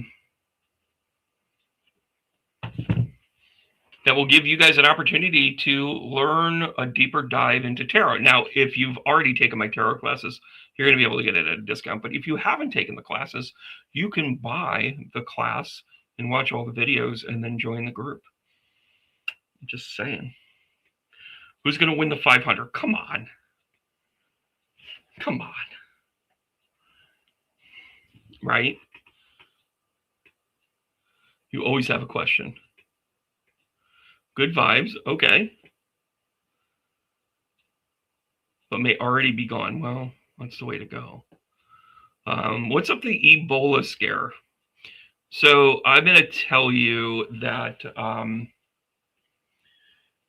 will give you guys an opportunity to learn a deeper dive into tarot. Now, if you've already taken my tarot classes, you're going to be able to get it at a discount. But if you haven't taken the classes, you can buy the class and watch all the videos and then join the group. I'm just saying. Who's going to win the 500? Come on. Come on. Right? You always have a question. Good vibes. Okay. But may already be gone. Well, that's the way to go. What's up the Ebola scare? So I'm going to tell you that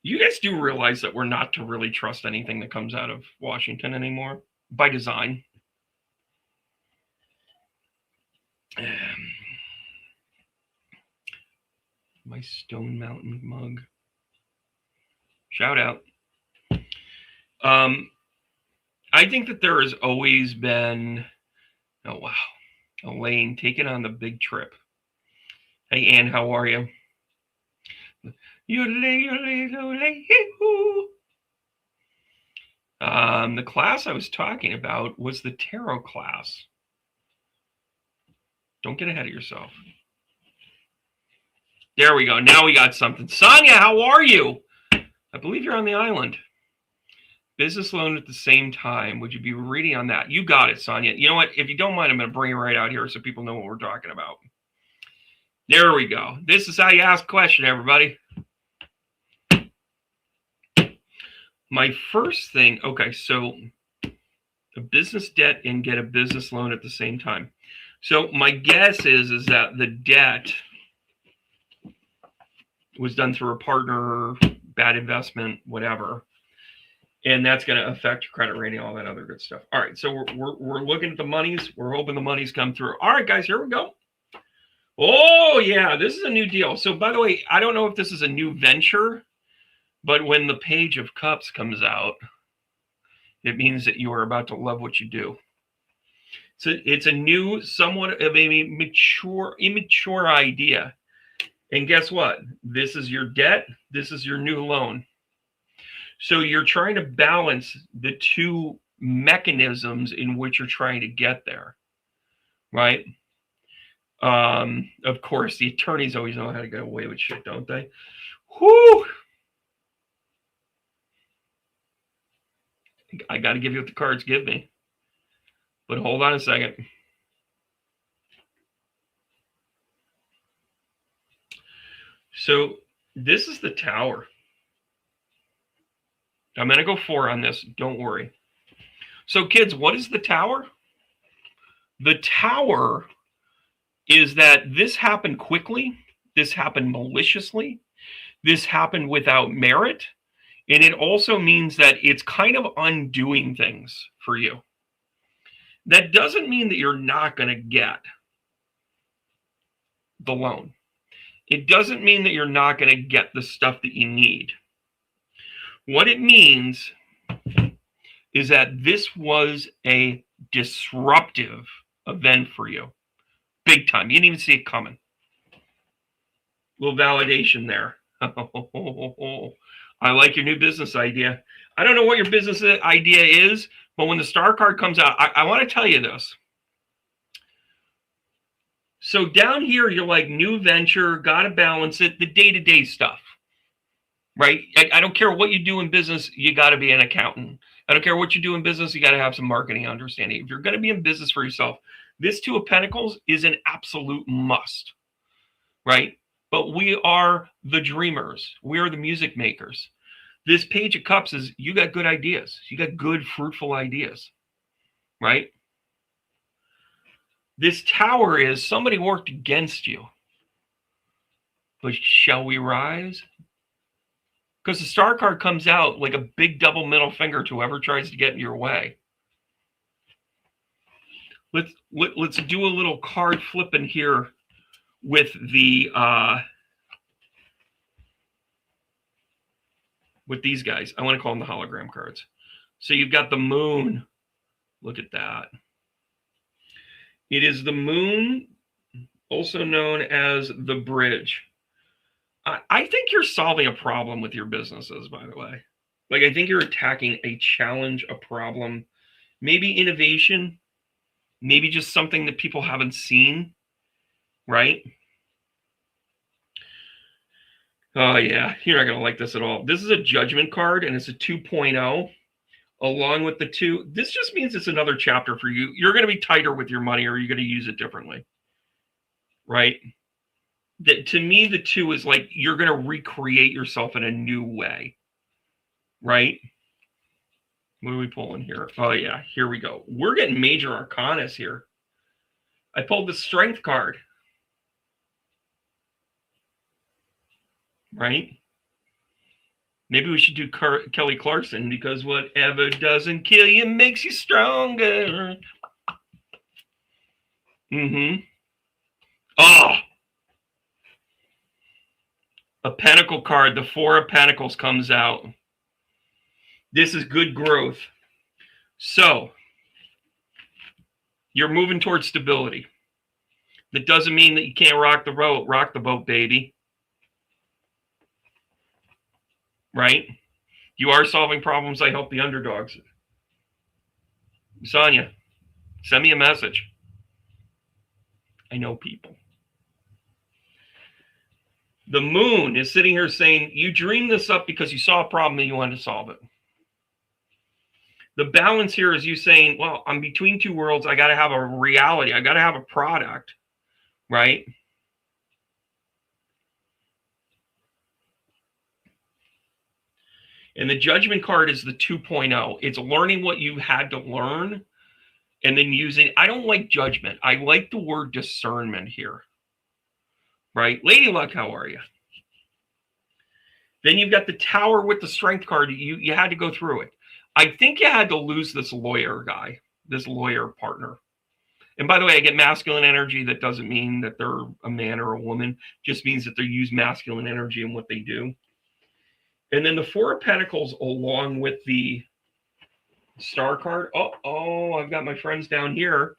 you guys do realize that we're not to really trust anything that comes out of Washington anymore by design. My Stone Mountain mug. Shout out. I think that there has always been, oh wow, Elaine taking on the big trip. Hey Ann, how are you? The class I was talking about was the tarot class. Don't get ahead of yourself. There we go. Now we got something. Sonia, how are you? I believe you're on the island. Business loan at the same time. Would you be reading on that? You got it, Sonia. You know what? If you don't mind, I'm going to bring it right out here so people know what we're talking about. There we go. This is how you ask a question, everybody. My first thing, okay, so a business debt and get a business loan at the same time. So my guess is that the debt was done through a partner, bad investment, whatever. And that's going to affect your credit rating, all that other good stuff. All right, so we're looking at the monies. We're hoping the monies come through. All right, guys, here we go. Oh, yeah, this is a new deal. So, by the way, I don't know if this is a new venture, but when the Page of Cups comes out, it means that you are about to love what you do. So it's a new, somewhat of a immature idea. And guess what? This is your debt. This is your new loan. So you're trying to balance the two mechanisms in which you're trying to get there, right? Of course, the attorneys always know how to get away with shit, don't they? Whoo! I got to give you what the cards give me. But hold on a second. So this is the Tower. I'm going to go 4 on this. Don't worry. So kids, what is the Tower? The Tower is that this happened quickly. This happened maliciously. This happened without merit. And it also means that it's kind of undoing things for you. That doesn't mean that you're not going to get the loan. It doesn't mean that you're not going to get the stuff that you need. What it means is that this was a disruptive event for you. Big time. You didn't even see it coming. Little validation there. I like your new business idea. I don't know what your business idea is, but when the star card comes out, I want to tell you this. So down here, you're like new venture, got to balance it, the day-to-day stuff, right? I don't care what you do in business, you got to be an accountant. I don't care what you do in business, you got to have some marketing understanding. If you're going to be in business for yourself, this Two of Pentacles is an absolute must, right? But we are the dreamers. We are the music makers. This Page of Cups is you got good ideas. You got good, fruitful ideas, right? This Tower is somebody worked against you. But shall we rise? Because the Star card comes out like a big double middle finger to whoever tries to get in your way. Let's do a little card flipping here with the with these guys. I want to call them the hologram cards. So you've got the Moon. Look at that. It is the Moon, also known as the Bridge. I think you're solving a problem with your businesses, by the way. Like, I think you're attacking a challenge, a problem, maybe innovation, maybe just something that people haven't seen, right? Oh, yeah, you're not going to like this at all. This is a Judgment card, and it's a 2.0. Along with the 2, this just means it's another chapter for you. You're going to be tighter with your money, or you're going to use it differently, right? To me, the 2 is like you're going to recreate yourself in a new way, right? What are we pulling here? Oh, yeah, here we go. We're getting major arcanas here. I pulled the Strength card, right? Maybe we should do Kelly Clarkson, because whatever doesn't kill you makes you stronger. Oh, a Pentacle card, the 4 of Pentacles comes out. This is good growth. So you're moving towards stability. That doesn't mean that you can't rock the boat. Rock the boat, baby. Right? You are solving problems. I help the underdogs. Sonia, send me a message. I know people. The Moon is sitting here saying, you dreamed this up because you saw a problem and you wanted to solve it. The balance here is you saying, well, I'm between two worlds. I got to have a reality. I got to have a product, right? And the Judgment card is the 2.0. It's learning what you had to learn and then using. I don't like judgment. I like the word discernment here, right? Lady Luck, how are you? Then you've got the Tower with the Strength card. You had to go through it. I think you had to lose this lawyer guy, this lawyer partner. And by the way, I get masculine energy. That doesn't mean that they're a man or a woman. Just means that they use masculine energy in what they do. And then the 4 of Pentacles along with the Star card. Oh, I've got my friends down here.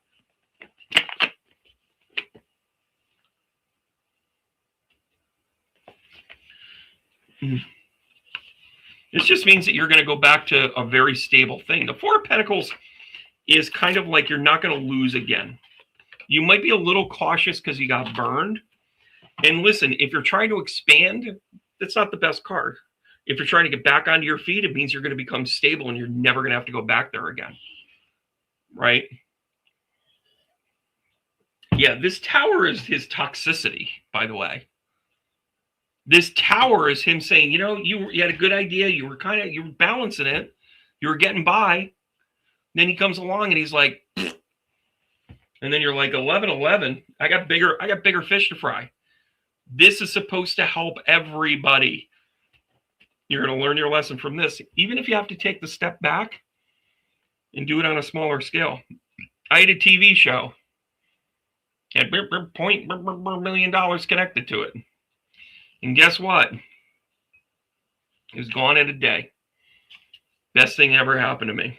This just means that you're going to go back to a very stable thing. The 4 of Pentacles is kind of like you're not going to lose again. You might be a little cautious because you got burned. And listen, if you're trying to expand, that's not the best card. If you're trying to get back onto your feet, it means you're going to become stable and you're never going to have to go back there again. Right? Yeah, this Tower is his toxicity, by the way. This Tower is him saying, you know, you had a good idea. You were balancing it. You were getting by. Then he comes along and he's like, pfft. And then you're like, 11. I got bigger fish to fry. This is supposed to help everybody. You're going to learn your lesson from this, even if you have to take the step back and do it on a smaller scale. I had a TV show. Had $1 million connected to it. And guess what? It was gone in a day. Best thing ever happened to me.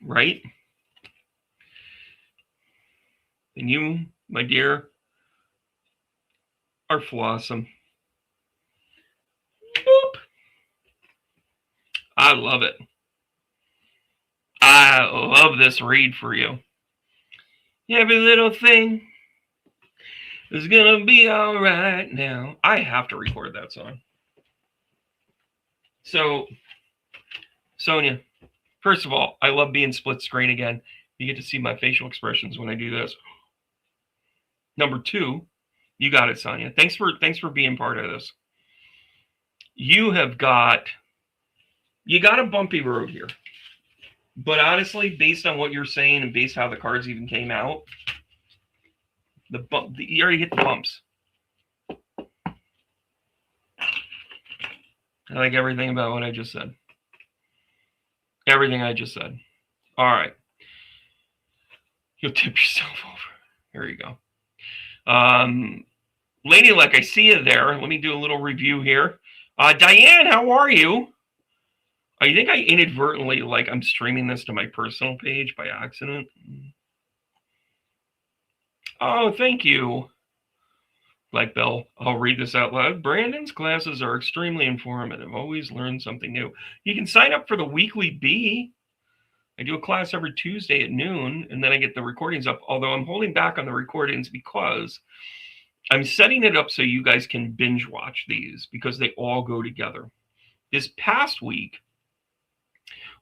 Right? And you, my dear, are flawsome. Boop. I love it. I love this read for you. Every little thing is gonna be all right now. I have to record that song. So, Sonia, first of all, I love being split screen again. You get to see my facial expressions when I do this. Number two, you got it, Sonia. Thanks for being part of this. You got a bumpy road here. But honestly, based on what you're saying and based how the cards even came out, you already hit the bumps. I like everything about what I just said. Everything I just said. All right. You'll tip yourself over. There you go. Ladylike, I see you there. Let me do a little review here. Diane, how are you? I think I inadvertently, I'm streaming this to my personal page by accident. Oh, thank you. Like Bill, I'll read this out loud. Brandon's classes are extremely informative. Always learn something new. You can sign up for the weekly B. I do a class every Tuesday at noon, and then I get the recordings up, although I'm holding back on the recordings because I'm setting it up so you guys can binge watch these because they all go together. This past week,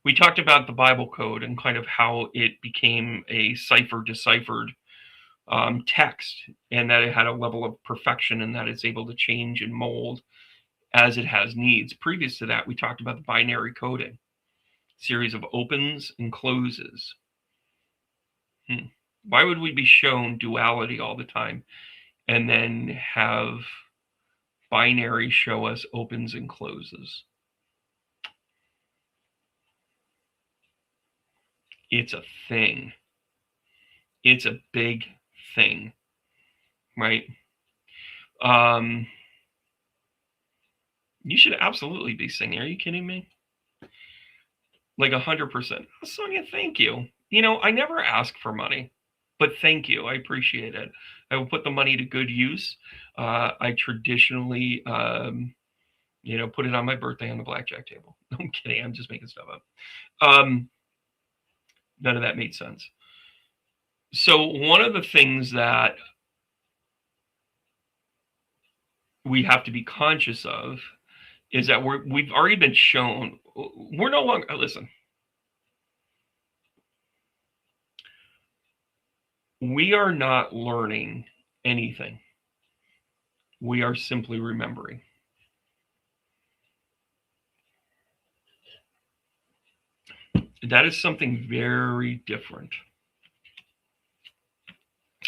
we talked about the Bible code and kind of how it became a deciphered text, and that it had a level of perfection and that it's able to change and mold as it has needs. Previous to that, we talked about the binary coding, series of opens and closes. Why would we be shown duality all the time and then have binary show us opens and closes? It's a thing. It's a big thing, right? You should absolutely be singing. Are you kidding me? 100%. Sonia, thank you. I never ask for money, but thank you. I appreciate it. I will put the money to good use. I traditionally, put it on my birthday on the blackjack table. I'm kidding. I'm just making stuff up. None of that made sense. So one of the things that we have to be conscious of is that we've already been shown. We're no longer, listen, we are not learning anything. We are simply remembering. That is something very different.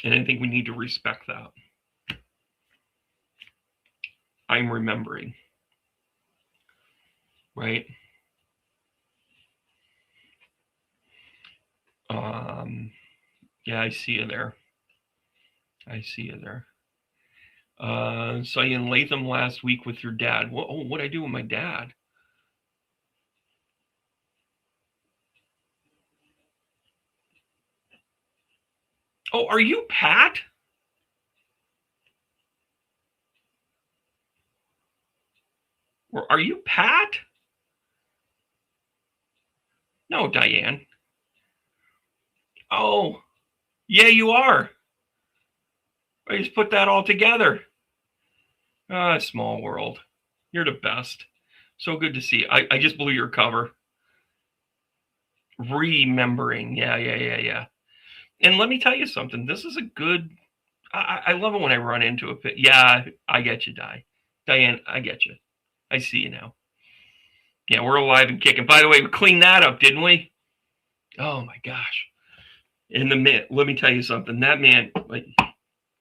And I think we need to respect that. I'm remembering. Right? Yeah, I see you there. Saw you in Latham last week with your dad. What'd I do with my dad? Oh, are you Pat? Or are you Pat? No, Diane. Oh, yeah, you are. I just put that all together. Small world. You're the best. So good to see you. I just blew your cover. Remembering. Yeah. And let me tell you something. This is a good... I love it when I run into a pit. Yeah, I get you, Diane, I get you. I see you now. Yeah, we're alive and kicking. By the way, we cleaned that up, didn't we? Oh, my gosh. In the minute, let me tell you something. That man,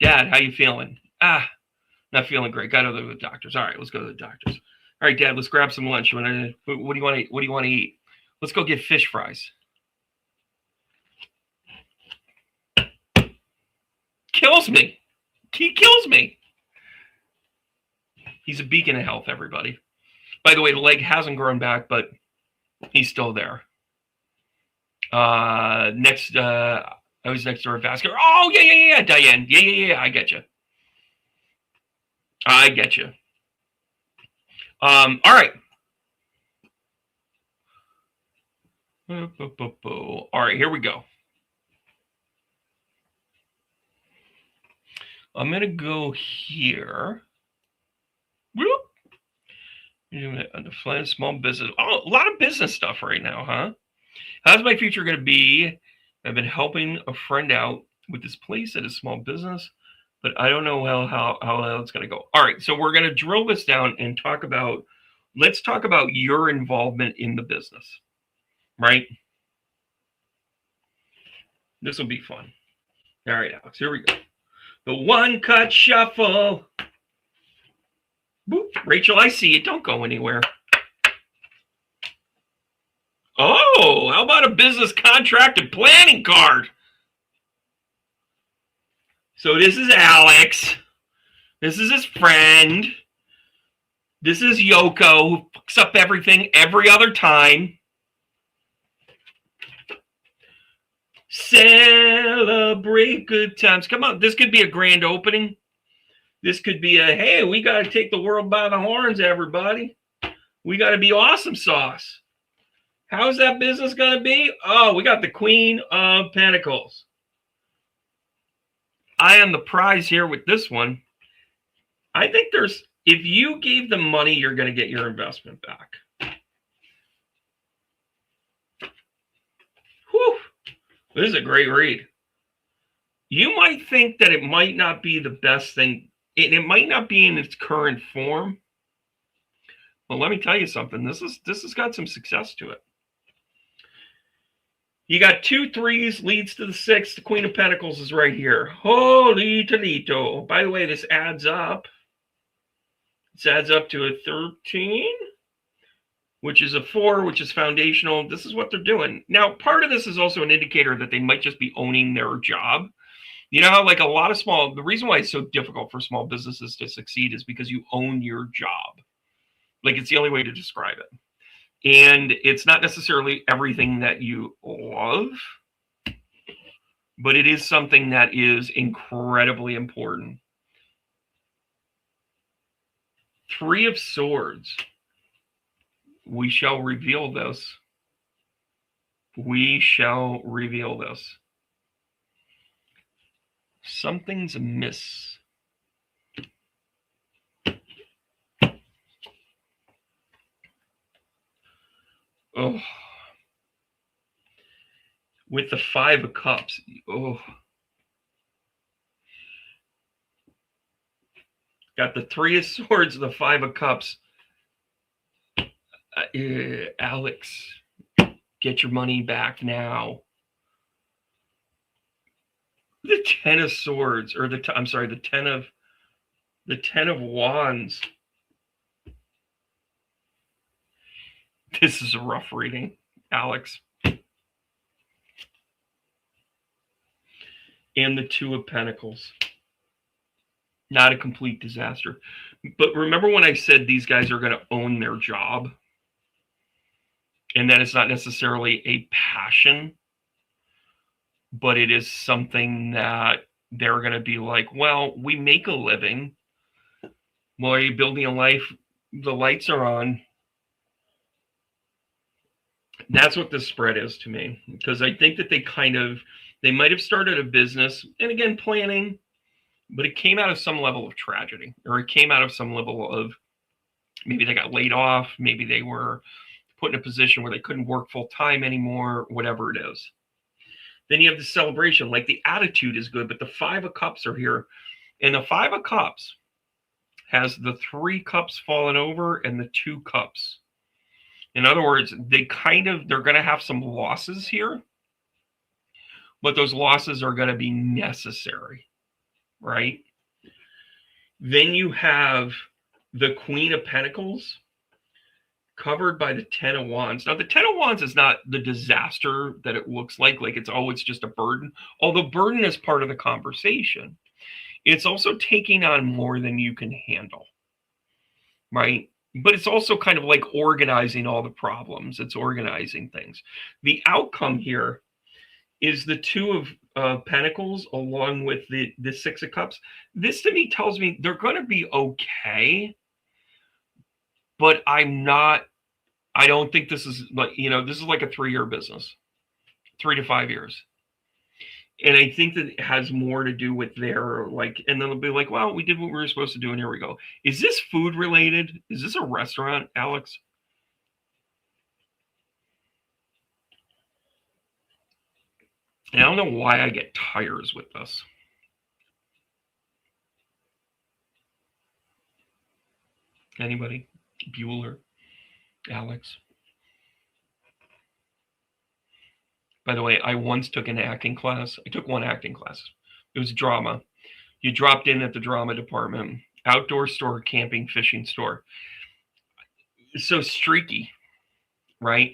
Dad, how you feeling? Not feeling great. Got to go to the doctors. All right, let's go to the doctors. All right, Dad, let's grab some lunch. What do you want to? What do you want to eat? Let's go get fish fries. Kills me. He kills me. He's a beacon of health, everybody. By the way, the leg hasn't grown back, but he's still there. I was next door at Vascular. Oh, yeah, Diane. Yeah, I get you. All right. All right, here we go. I'm going to go here. Define small business. Oh, a lot of business stuff right now, huh? How's my future going to be? I've been helping a friend out with this place at a small business, but I don't know how it's going to go. All right, so we're going to drill this down and let's talk about your involvement in the business, right? This will be fun. All right, Alex, here we go. The one cut shuffle. Boop. Rachel, I see it. Don't go anywhere. Oh, how about a business contract and planning card? So this is Alex. This is his friend. This is Yoko, who fucks up everything every other time. Celebrate good times. Come on, this could be a grand opening. This could be hey, we got to take the world by the horns, everybody. We got to be awesome sauce. How's that business going to be? Oh, we got the Queen of Pentacles. I am the prize here with this one. I think if you gave them money, you're going to get your investment back. Whew. This is a great read. You might think that it might not be the best thing. It might not be in its current form. But let me tell you something. This has got some success to it. You got 2 3s, leads to the 6. The Queen of Pentacles is right here. Holy Toledo. By the way, this adds up. This adds up to a 13, which is a 4, which is foundational. This is what they're doing. Now, part of this is also an indicator that they might just be owning their job. You know how, like, the reason why it's so difficult for small businesses to succeed is because you own your job. Like, it's the only way to describe it. And it's not necessarily everything that you love, but it is something that is incredibly important. 3 of Swords. We shall reveal this. We shall reveal this. Something's amiss. Oh. With the 5 of Cups. Oh. Got the 3 of Swords, the 5 of Cups. Alex, get your money back now. The 10 of Swords, or the 10 of Wands. This is a rough reading, Alex. And the 2 of Pentacles. Not a complete disaster. But remember when I said these guys are going to own their job? And that it's not necessarily a passion, but it is something that they're going to be like, well, we make a living. Well, are you building a life? The lights are on. That's what this spread is to me. Because I think that they might have started a business, and again, planning, but it came out of some level of tragedy, or it came out of some level of, maybe they got laid off, maybe they were put in a position where they couldn't work full time anymore, whatever it is. Then you have the celebration, like the attitude is good, but the 5 of Cups are here. And the 5 of Cups has the 3 cups fallen over and the 2 cups. In other words, they're going to have some losses here, but those losses are going to be necessary, right? Then you have the Queen of Pentacles. covered by the 10 of Wands. Now, the 10 of Wands is not the disaster that it looks like it's always just a burden. Although burden is part of the conversation, it's also taking on more than you can handle, right? But it's also kind of like organizing all the problems. It's organizing things. The outcome here is the Two of Pentacles along with the Six of Cups. This to me tells me they're going to be okay, but I don't think this is like, this is like a 3-year business, 3 to 5 years. And I think that it has more to do with their and then they'll be like, well, we did what we were supposed to do, and here we go. Is this food related? Is this a restaurant, Alex? And I don't know why I get tires with this. Anybody? Bueller? Alex? By the way, I once took an acting class. I took one acting class. It was drama. You dropped in at the drama department. Outdoor store, camping, fishing store. So streaky, right?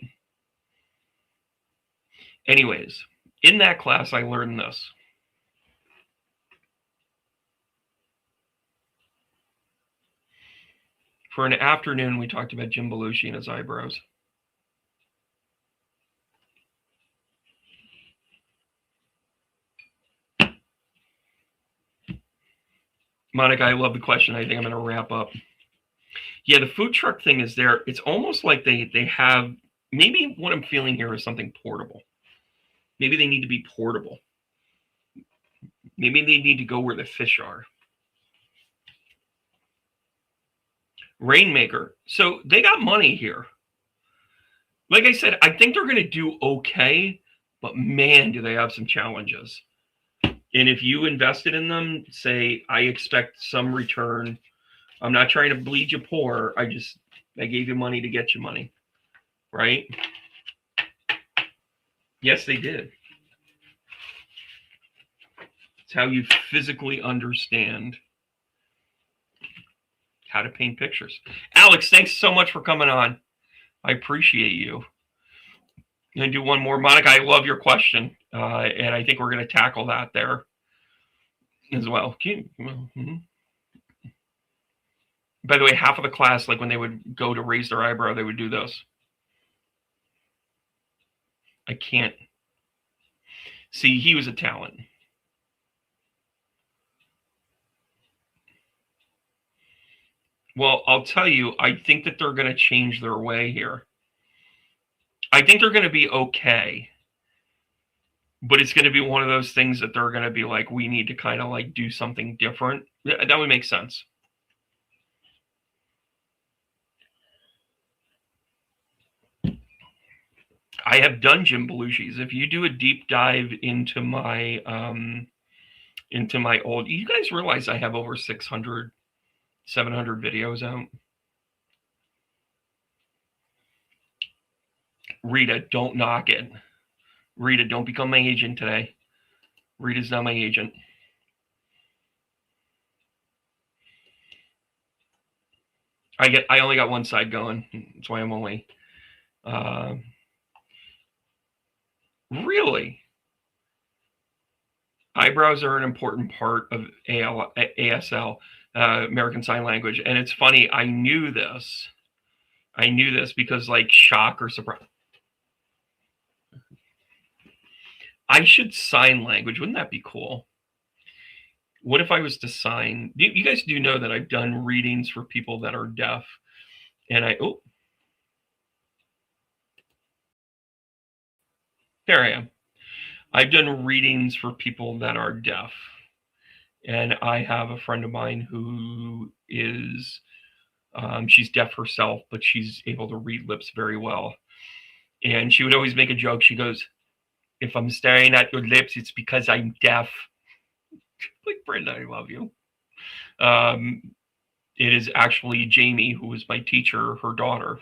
Anyways, in that class, I learned this. For an afternoon, we talked about Jim Belushi and his eyebrows. Monica, I love the question. I think I'm going to wrap up. Yeah, the food truck thing is there. It's almost like they have, maybe what I'm feeling here is something portable. Maybe they need to be portable. Maybe they need to go where the fish are. Rainmaker. So they got money here. Like I said, I think they're going to do okay, but man, do they have some challenges. And if you invested in them, say, I expect some return. I'm not trying to bleed you poor. I gave you money to get you money, right? Yes, they did. It's how you physically understand how to paint pictures. Alex, thanks so much for coming on. I appreciate you. I'm going to do one more. Monica, I love your question. And I think we're going to tackle that there as well. Mm-hmm. By the way, half of the class, like when they would go to raise their eyebrow, they would do this. I can't. See, he was a talent. Well, I'll tell you, I think that they're going to change their way here. I think they're going to be okay. But it's going to be one of those things that they're going to be like, we need to kind of like do something different. That would make sense. I have done Jim Belushi's. If you do a deep dive into my old, you guys realize I have over 600, 700 videos out. Rita, don't knock it. Rita, don't become my agent today. Rita's not my agent. I only got one side going. That's why I'm only. Really? Eyebrows are an important part of ASL, American Sign Language. And it's funny, I knew this because like shock or surprise. I should sign language. Wouldn't that be cool? What if I was to sign? You guys do know that I've done readings for people that are deaf. And there I am. I've done readings for people that are deaf. And I have a friend of mine who is, she's deaf herself, but she's able to read lips very well. And she would always make a joke. She goes, if I'm staring at your lips, it's because I'm deaf. Like, Brenda, I love you. It is actually Jamie, who was my teacher, her daughter.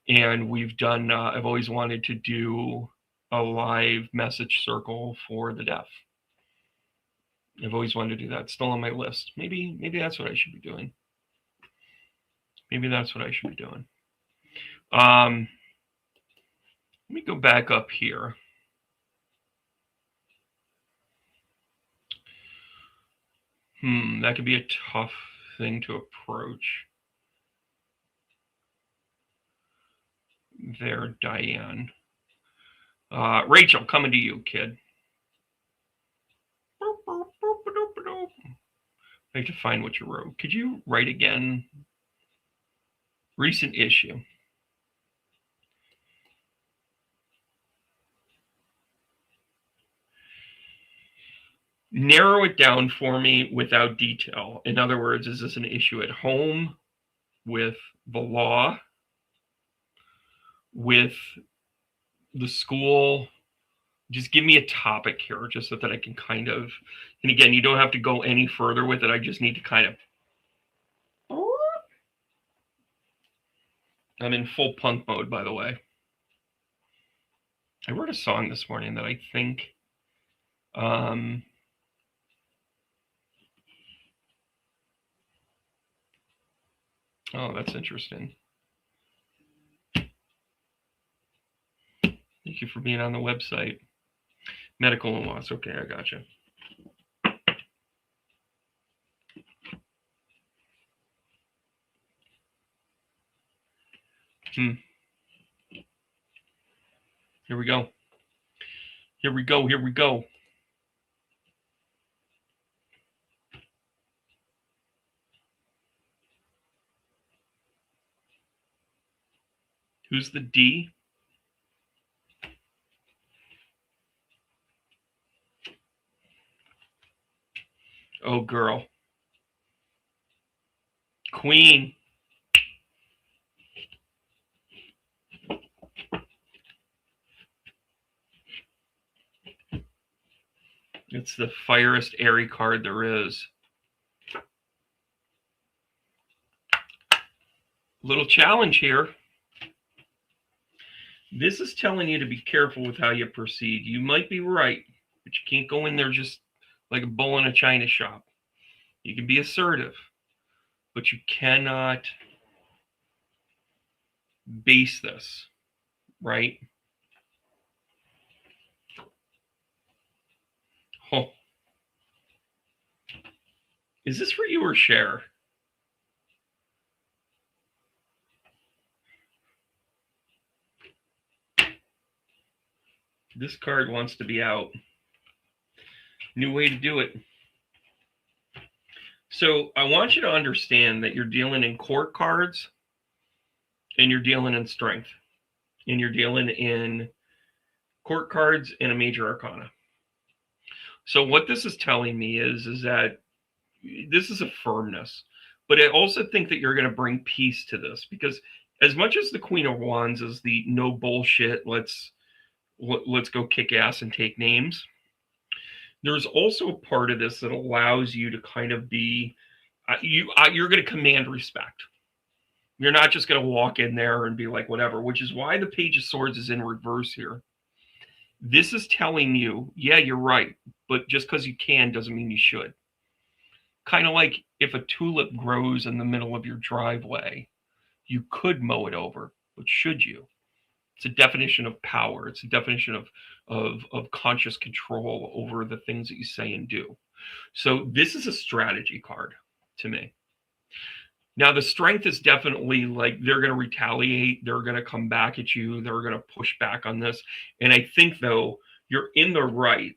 And we've done, I've always wanted to do a live message circle for the deaf. I've always wanted to do that. It's still on my list. Maybe that's what I should be doing. Maybe that's what I should be doing. Let me go back up here. That could be a tough thing to approach. There, Diane. Rachel, coming to you, kid. I have to find what you wrote. Could you write again? Recent issue. Narrow it down for me without detail. In other words, is this an issue at home, with the law, with the school? Just give me a topic here, just so that I can kind of, and again, you don't have to go any further with it. I just need to kind of, I'm in full punk mode, by the way. I wrote a song this morning that I think, oh, that's interesting. Thank you for being on the website. Medical and loss. Okay, I gotcha. Here we go. Here we go. Here we go. Who's the D? Oh, girl. Queen. It's the firest airy card there is. Little challenge here. This is telling you to be careful with how you proceed. You might be right, but you can't go in there just like a bull in a china shop. You can be assertive, but you cannot base this, right? Oh. Is this for you or Cher? This card wants to be out. New way to do it. So I want you to understand that you're dealing in court cards, and you're dealing in strength, and you're dealing in court cards and a major arcana. So what this is telling me is that this is a firmness, but I also think that you're going to bring peace to this, because as much as the Queen of Wands is the no bullshit, let's go kick ass and take names, there's also a part of this that allows you to kind of be, you're going to command respect. You're not just going to walk in there and be like, whatever, which is why the Page of Swords is in reverse here. This is telling you, yeah, you're right, but just because you can doesn't mean you should. Kind of like if a tulip grows in the middle of your driveway, you could mow it over, but should you? It's a definition of power. It's a definition of conscious control over the things that you say and do. So this is a strategy card to me. Now, the strength is definitely like they're going to retaliate. They're going to come back at you. They're going to push back on this. And I think, though, you're in the right.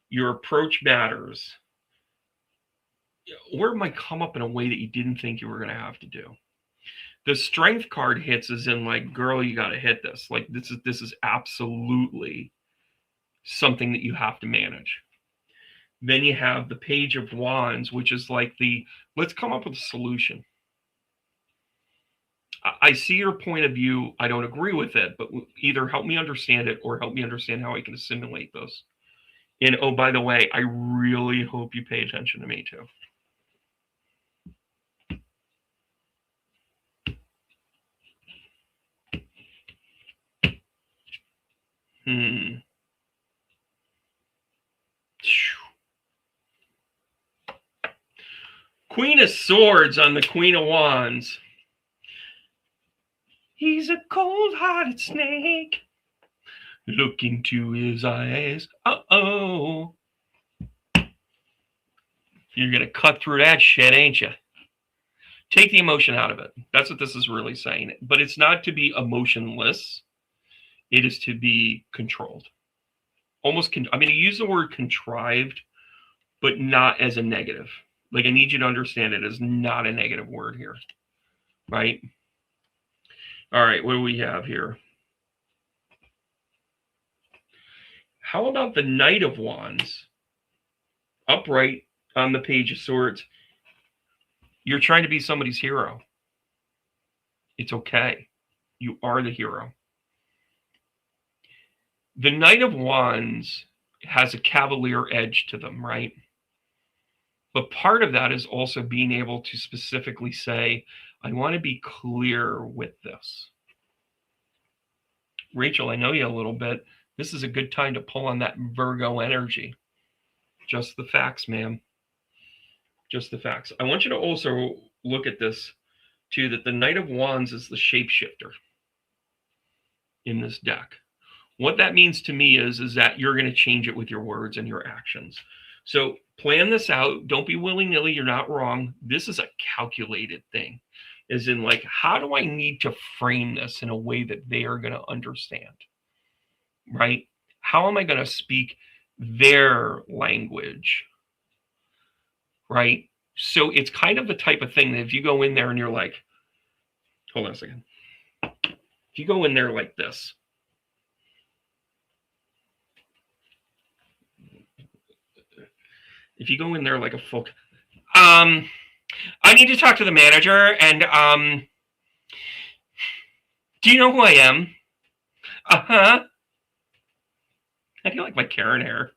Your approach matters. Or it might come up in a way that you didn't think you were going to have to do. The strength card hits is in like, girl, you got to hit this. Like this is absolutely something that you have to manage. Then you have the Page of Wands, which is like let's come up with a solution. I see your point of view. I don't agree with it, but either help me understand it or help me understand how I can assimilate this. And oh, by the way, I really hope you pay attention to me too. Queen of Swords on the Queen of Wands. He's a cold-hearted snake. Look into his eyes. Uh-oh. You're going to cut through that shit, ain't you? Take the emotion out of it. That's what this is really saying. But it's not to be emotionless. It is to be controlled. Almost, I'm going to use the word contrived, but not as a negative. Like, I need you to understand it as not a negative word here. Right? All right, what do we have here? How about the Knight of Wands? Upright on the Page of Swords. You're trying to be somebody's hero. It's okay. You are the hero. The Knight of Wands has a cavalier edge to them, right? But part of that is also being able to specifically say, I want to be clear with this. Rachel, I know you a little bit. This is a good time to pull on that Virgo energy. Just the facts, ma'am. Just the facts. I want you to also look at this, too, that the Knight of Wands is the shapeshifter in this deck. What that means to me is that you're going to change it with your words and your actions. So plan this out. Don't be willy-nilly. You're not wrong. This is a calculated thing. As in, like, how do I need to frame this in a way that they are going to understand? Right? How am I going to speak their language? Right? So it's kind of the type of thing that if you go in there and you're like, hold on a second. If you go in there like this, if you go in there like a folk, I need to talk to the manager and, do you know who I am? Uh-huh. I feel like my Karen hair.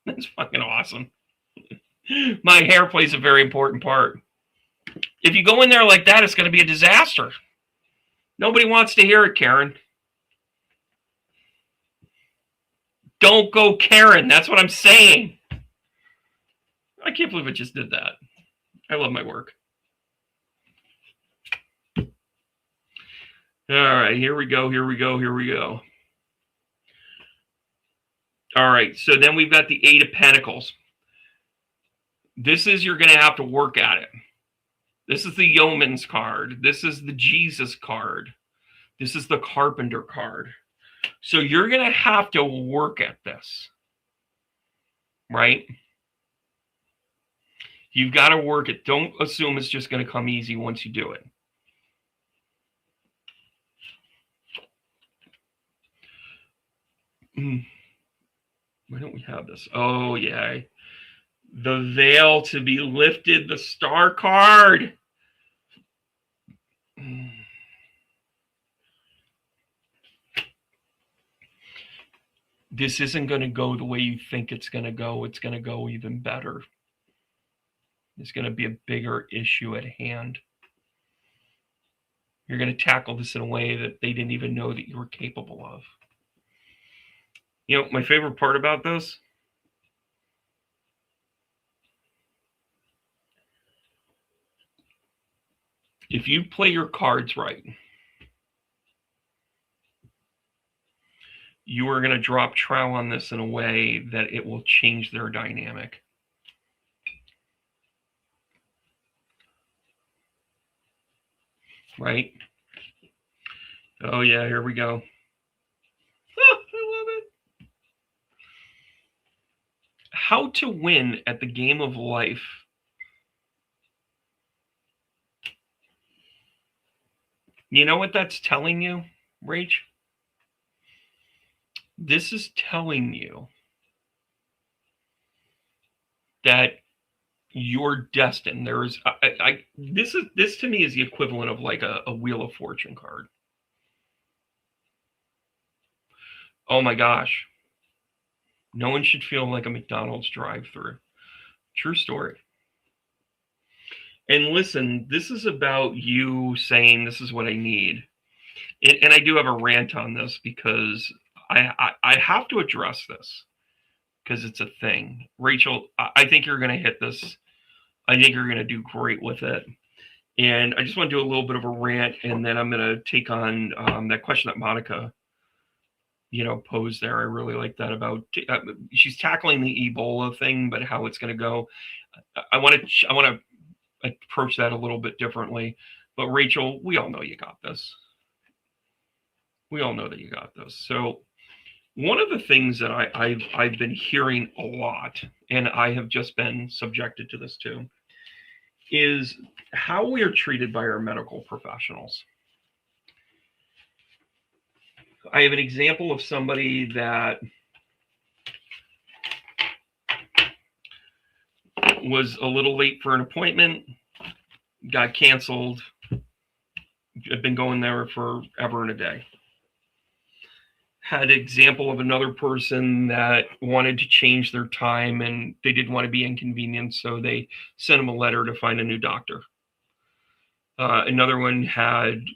That's fucking awesome. My hair plays a very important part. If you go in there like that, it's going to be a disaster. Nobody wants to hear it, Karen. Don't go Karen. That's what I'm saying. I can't believe I just did that. I love my work. All right, here we go. All right, so then we've got the Eight of Pentacles. This is, you're going to have to work at it. This is the Yeoman's card. This is the Jesus card. This is the Carpenter card. So you're going to have to work at this, right? You've got to work it. Don't assume it's just going to come easy once you do it. Why don't we have this? Oh, yeah. The veil to be lifted, the Star card. This isn't going to go the way you think it's going to go. It's going to go even better. There's going to be a bigger issue at hand. You're going to tackle this in a way that they didn't even know that you were capable of. You know, my favorite part about this, if you play your cards right, you are going to drop trowel on this in a way that it will change their dynamic. Right? Oh, yeah, here we go. Oh, I love it. How to win at the game of life. You know what that's telling you, Rach? This is telling you that you're destined. There's this to me is the equivalent of like a Wheel of Fortune card. Oh my gosh. No one should feel like a McDonald's drive-through. True story. And listen, this is about you saying this is what I need. And I do have a rant on this because I have to address this because it's a thing. Rachel, I think you're going to hit this. I think you're going to do great with it. And I just want to do a little bit of a rant, and then I'm going to take on that question that Monica, posed there. I really like that about she's tackling the Ebola thing, but how it's going to go. I want to approach that a little bit differently. But Rachel, we all know you got this. We all know that you got this. So one of the things that I've been hearing a lot, and I have just been subjected to this too, is how we are treated by our medical professionals. I have an example of somebody that was a little late for an appointment, got canceled. I've been going there forever and a day. Had an example of another person that wanted to change their time and they didn't want to be inconvenienced, so they sent them a letter to find a new doctor. Another one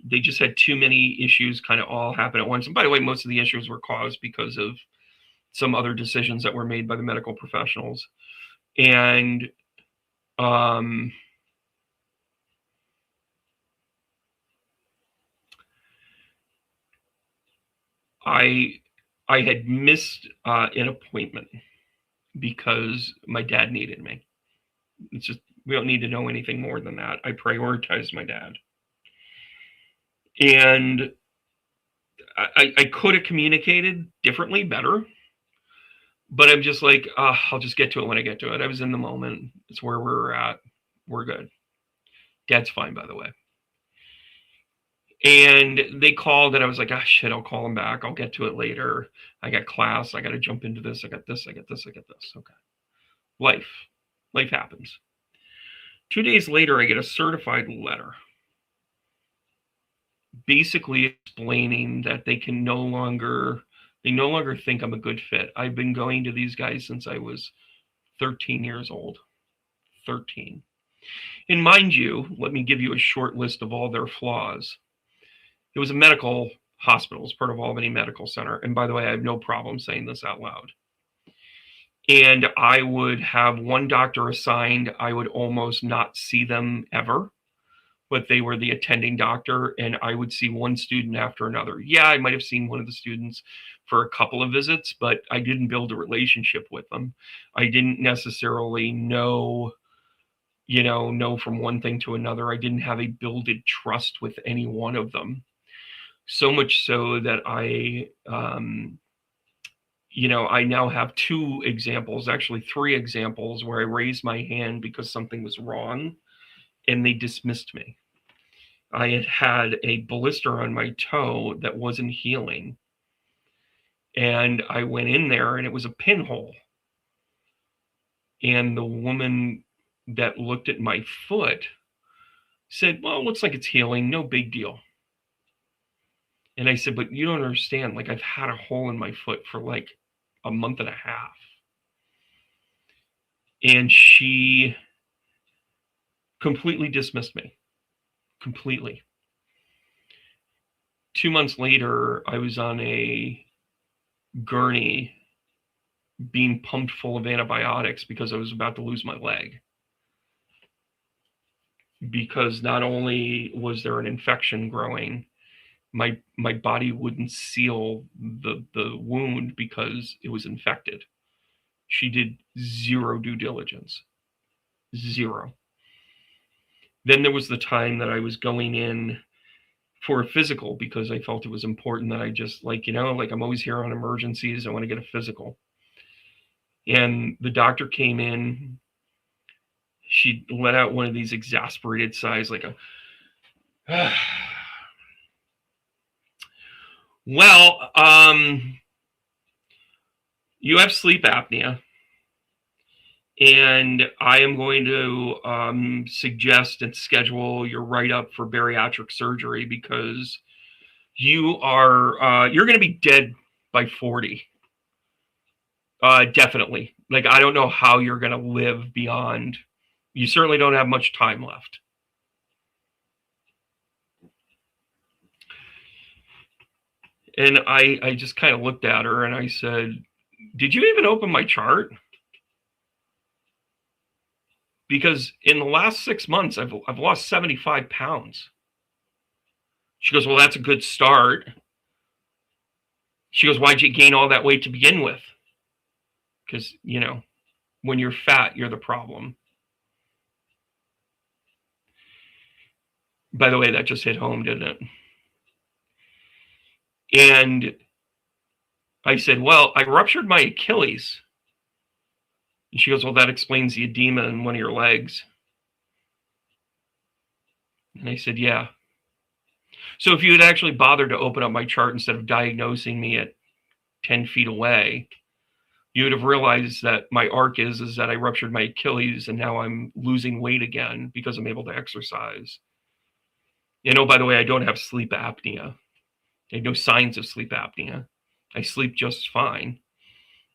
they just had too many issues kind of all happen at once. And by the way, most of the issues were caused because of some other decisions that were made by the medical professionals. And I had missed an appointment because my dad needed me. It's just, we don't need to know anything more than that. I prioritized my dad. And I could have communicated differently, better. But I'm just like, I'll just get to it when I get to it. I was in the moment. It's where we're at. We're good. Dad's fine, by the way. And they called, and I was like, shit, I'll call him back. I'll get to it later. I got class. I got to jump into this. I got this. I got this. I got this. Okay. Life happens. 2 days later, I get a certified letter basically explaining that they no longer think I'm a good fit. I've been going to these guys since I was 13 years old. 13. And mind you, let me give you a short list of all their flaws. It was a medical hospital. It's part of Albany Medical Center. And by the way, I have no problem saying this out loud. And I would have one doctor assigned. I would almost not see them ever, but they were the attending doctor, and I would see one student after another. Yeah, I might have seen one of the students for a couple of visits, but I didn't build a relationship with them. I didn't necessarily know from one thing to another. I didn't have a builded trust with any one of them. So much so that I now have two examples, actually three examples, where I raised my hand because something was wrong and they dismissed me. I had a blister on my toe that wasn't healing. And I went in there and it was a pinhole. And the woman that looked at my foot said, well, it looks like it's healing. No big deal. And I said, but you don't understand. Like, I've had a hole in my foot for like a month and a half. And she completely dismissed me. Completely. 2 months later, I was on a gurney being pumped full of antibiotics because I was about to lose my leg. Because not only was there an infection growing, my body wouldn't seal the wound because it was infected. She did zero due diligence. Zero. Then there was the time that I was going in for a physical because I felt it was important that I just I'm always here on emergencies. I want to get a physical. And the doctor came in. She let out one of these exasperated sighs, like a, well, you have sleep apnea. And I am going to suggest and schedule your write-up for bariatric surgery because you're going to be dead by 40. Definitely. Like, I don't know how you're going to live beyond. You certainly don't have much time left. And I just kind of looked at her and I said, did you even open my chart? because in the last 6 months, I've lost 75 pounds. She goes, well, that's a good start. She goes, why'd you gain all that weight to begin with? Because, when you're fat, you're the problem. By the way, that just hit home, didn't it? And I said, well, I ruptured my Achilles. And she goes, well, that explains the edema in one of your legs. And I said, yeah. So if you had actually bothered to open up my chart instead of diagnosing me at 10 feet away, you would have realized that my arc is that I ruptured my Achilles and now I'm losing weight again because I'm able to exercise. And oh, by the way, I don't have sleep apnea. I have no signs of sleep apnea. I sleep just fine.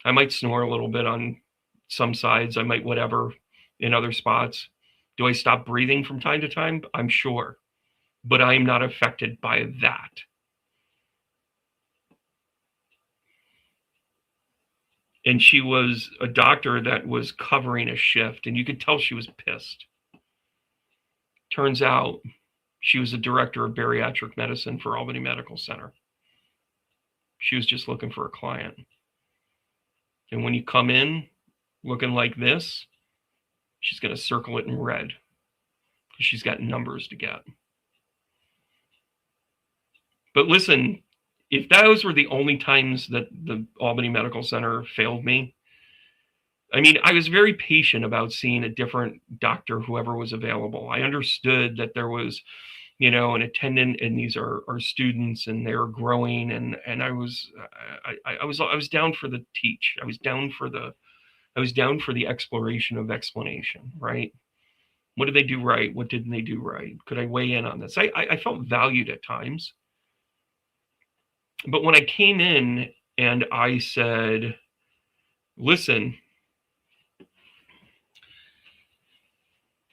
I might snore a little bit on some sides. I might whatever in other spots. Do I stop breathing from time to time? I'm sure. But I am not affected by that. And she was a doctor that was covering a shift, and you could tell she was pissed. Turns out she was the director of bariatric medicine for Albany Medical Center. She was just looking for a client. And when you come in looking like this, she's going to circle it in red because she's got numbers to get. But listen, if those were the only times that the Albany Medical Center failed me, I mean, I was very patient about seeing a different doctor, whoever was available. I understood that there was, an attendant, and these are students, and they're growing, and I was down for the teach. I was down for the exploration of explanation, right? What did they do right? What didn't they do right? Could I weigh in on this? I felt valued at times. But when I came in and I said, listen,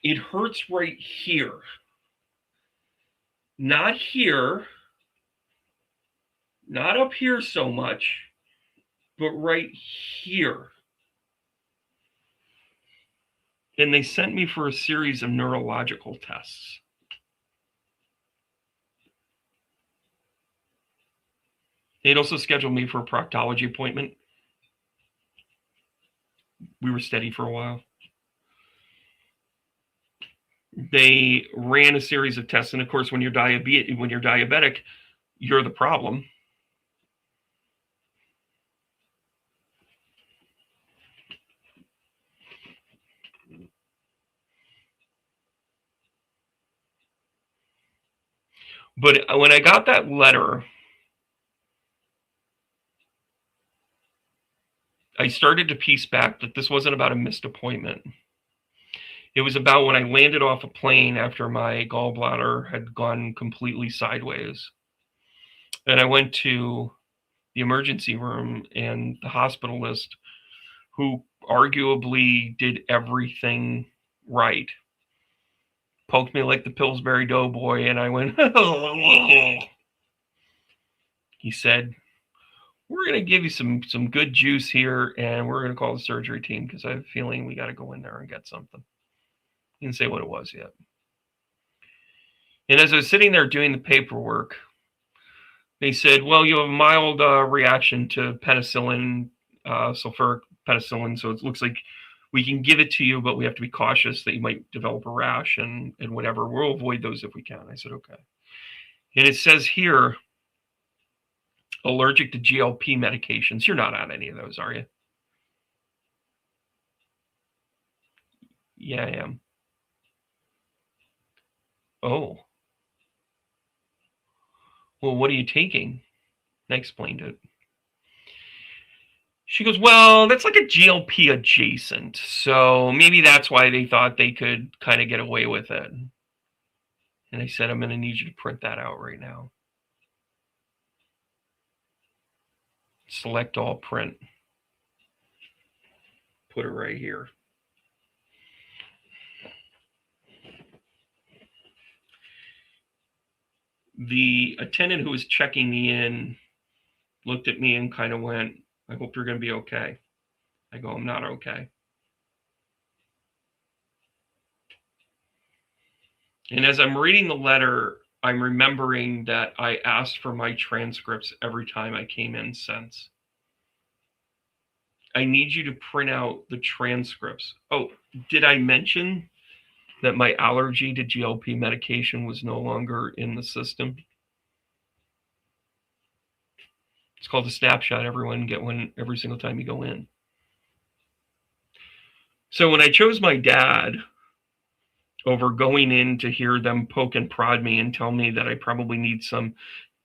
it hurts right here. Not here, not up here so much, but right here. And they sent me for a series of neurological tests. They'd also scheduled me for a proctology appointment. We were steady for a while. They ran a series of tests, and of course, when you're diabetic, you're the problem. But when I got that letter, I started to piece back that this wasn't about a missed appointment. It was about when I landed off a plane after my gallbladder had gone completely sideways. And I went to the emergency room, and the hospitalist, who arguably did everything right, poked me like the Pillsbury Doughboy, and I went, he said, we're going to give you some good juice here, and we're going to call the surgery team because I have a feeling we got to go in there and get something. He didn't say what it was yet. And as I was sitting there doing the paperwork, they said, well, you have a mild reaction to penicillin, sulfuric penicillin, so it looks like we can give it to you, but we have to be cautious that you might develop a rash and whatever. We'll avoid those if we can. I said, okay. And it says here, allergic to GLP medications. You're not on any of those, are you? Yeah, I am. Oh. Well, what are you taking? I explained it. She goes, well, that's like a GLP adjacent. So maybe that's why they thought they could kind of get away with it. And I said, I'm going to need you to print that out right now. Select all, print. Put it right here. The attendant who was checking me in looked at me and kind of went, I hope you're going to be okay. I go, I'm not okay. And as I'm reading the letter, I'm remembering that I asked for my transcripts every time I came in since. I need you to print out the transcripts. Oh, did I mention that my allergy to GLP medication was no longer in the system? It's called a snapshot. Everyone get one every single time you go in. So when I chose my dad over going in to hear them poke and prod me and tell me that I probably need some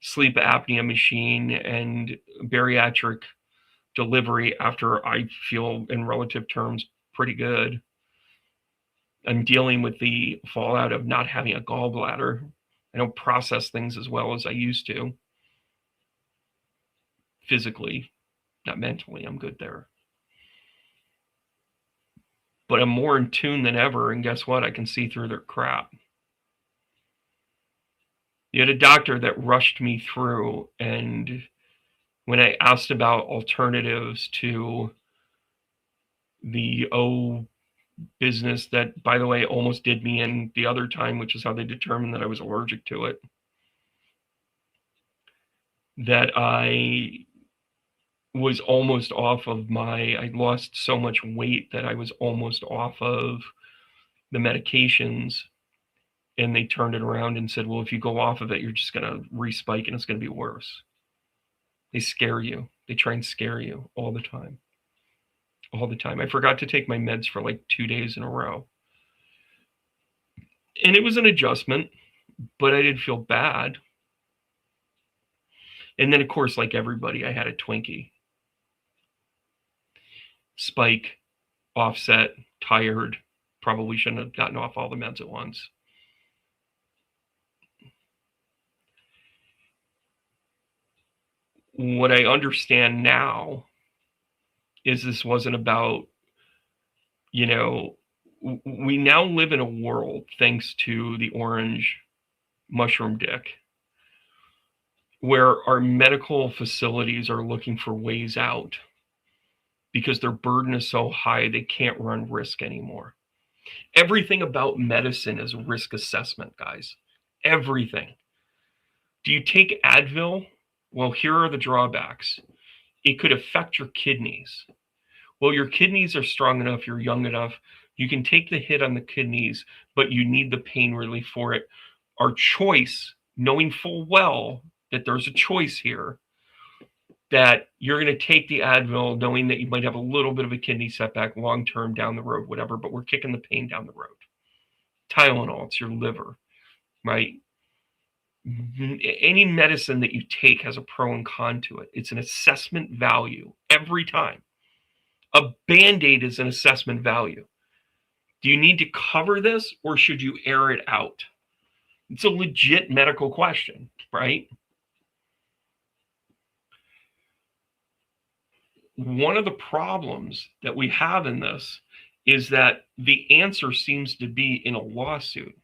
sleep apnea machine and bariatric delivery after I feel in relative terms pretty good. I'm dealing with the fallout of not having a gallbladder. I don't process things as well as I used to. Physically, not mentally, I'm good there. But I'm more in tune than ever, and guess what? I can see through their crap. You had a doctor that rushed me through, and when I asked about alternatives to the business that, by the way, almost did me in the other time, which is how they determined that I was allergic to it, that I was almost off of I lost so much weight that I was almost off of the medications. And they turned it around and said, well, if you go off of it, you're just going to respike and it's going to be worse. They scare you. They try and scare you all the time. All the time. I forgot to take my meds for like 2 days in a row. And it was an adjustment, but I did feel bad. And then, of course, like everybody, I had a Twinkie. Spike, offset, tired, probably shouldn't have gotten off all the meds at once. What I understand now is this wasn't about, we now live in a world, thanks to the orange mushroom dick, where our medical facilities are looking for ways out because their burden is so high they can't run risk anymore. Everything about medicine is risk assessment, guys. Everything. Do you take Advil? Well, here are the drawbacks. It could affect your kidneys. Well, your kidneys are strong enough, you're young enough, you can take the hit on the kidneys, but you need the pain relief for it. Our choice, knowing full well that there's a choice here, that you're going to take the Advil knowing that you might have a little bit of a kidney setback long term down the road, whatever, but we're kicking the pain down the road. Tylenol, it's your liver, right? Any medicine that you take has a pro and con to it. It's an assessment value every time. A Band-Aid is an assessment value. Do you need to cover this or should you air it out? It's a legit medical question, right? One of the problems that we have in this is that the answer seems to be in a lawsuit.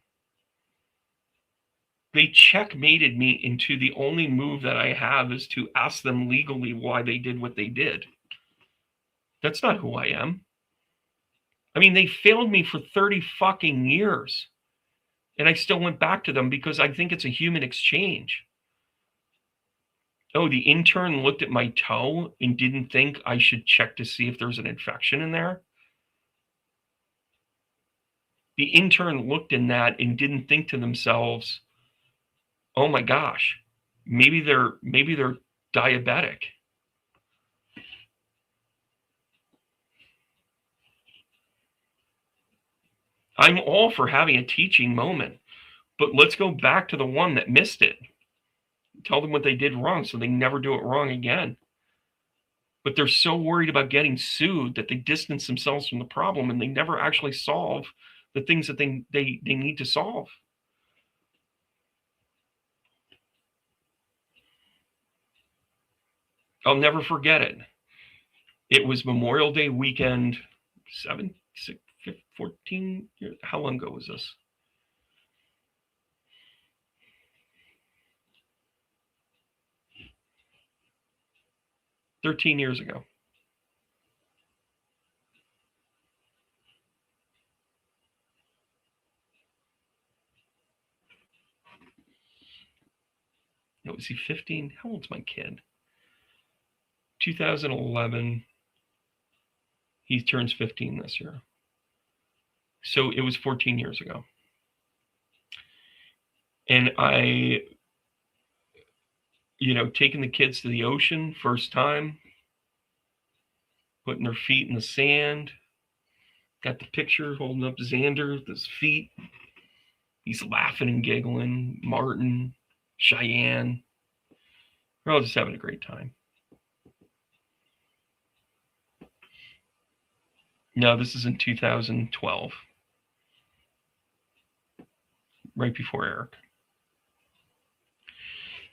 They checkmated me into the only move that I have is to ask them legally why they did what they did. That's not who I am. I mean, they failed me for 30 fucking years. And I still went back to them because I think it's a human exchange. Oh, the intern looked at my toe and didn't think I should check to see if there's an infection in there. The intern looked in that and didn't think to themselves, oh my gosh, maybe they're diabetic. I'm all for having a teaching moment, but let's go back to the one that missed it. Tell them what they did wrong so they never do it wrong again. But they're so worried about getting sued that they distance themselves from the problem and they never actually solve the things that they need to solve. I'll never forget it. It was Memorial Day weekend, 14 years. How long ago was this? 13 years ago. No, was he 15? How old's my kid? 2011. He turns 15 this year. So it was 14 years ago. And I, taking the kids to the ocean, first time, putting their feet in the sand. Got the picture holding up Xander with his feet. He's laughing and giggling. Martin, Cheyenne. We're all just having a great time. No, this is in 2012. Right before Eric.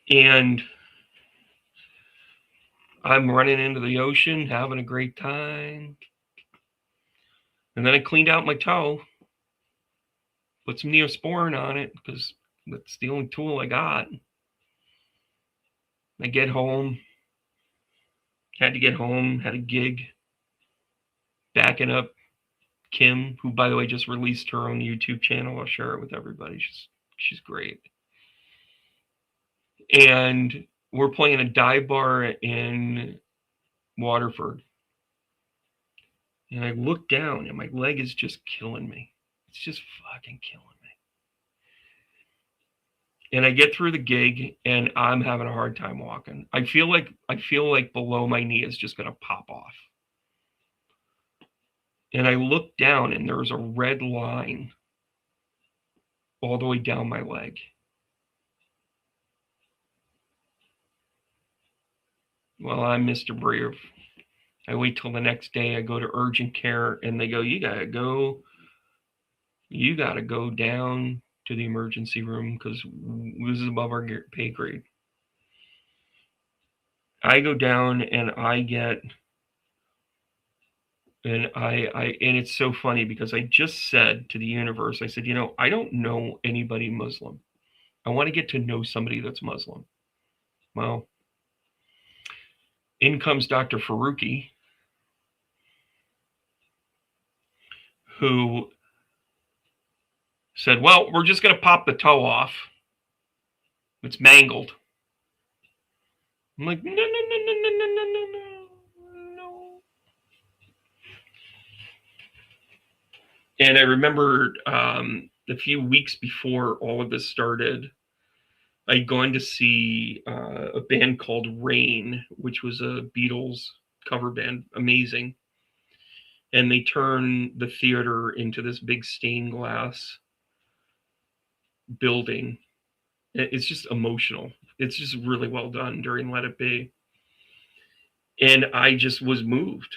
And I'm running into the ocean, having a great time. And then I cleaned out my toe, put some Neosporin on it because that's the only tool I got. I get home, had a gig, backing up Kim, who, by the way, just released her own YouTube channel. I'll share it with everybody. She's great. And we're playing a dive bar in Waterford. And I look down and my leg is just killing me. It's just fucking killing me. And I get through the gig and I'm having a hard time walking. I feel like below my knee is just gonna pop off. And I look down and there's a red line all the way down my leg. Well, I'm Mr. Brave. I wait till the next day. I go to urgent care and they go, you gotta go down to the emergency room because this is above our pay grade. I go down and I get, and and it's so funny because I just said to the universe, I said, I don't know anybody Muslim. I want to get to know somebody that's Muslim. Well, in comes Dr. Faruqi, who said, well, we're just going to pop the toe off. It's mangled. I'm like, no. And I remember a few weeks before all of this started, I'd gone to see a band called Rain, which was a Beatles cover band, amazing. And they turn the theater into this big stained glass building. It's just emotional. It's just really well done during Let It Be. And I just was moved,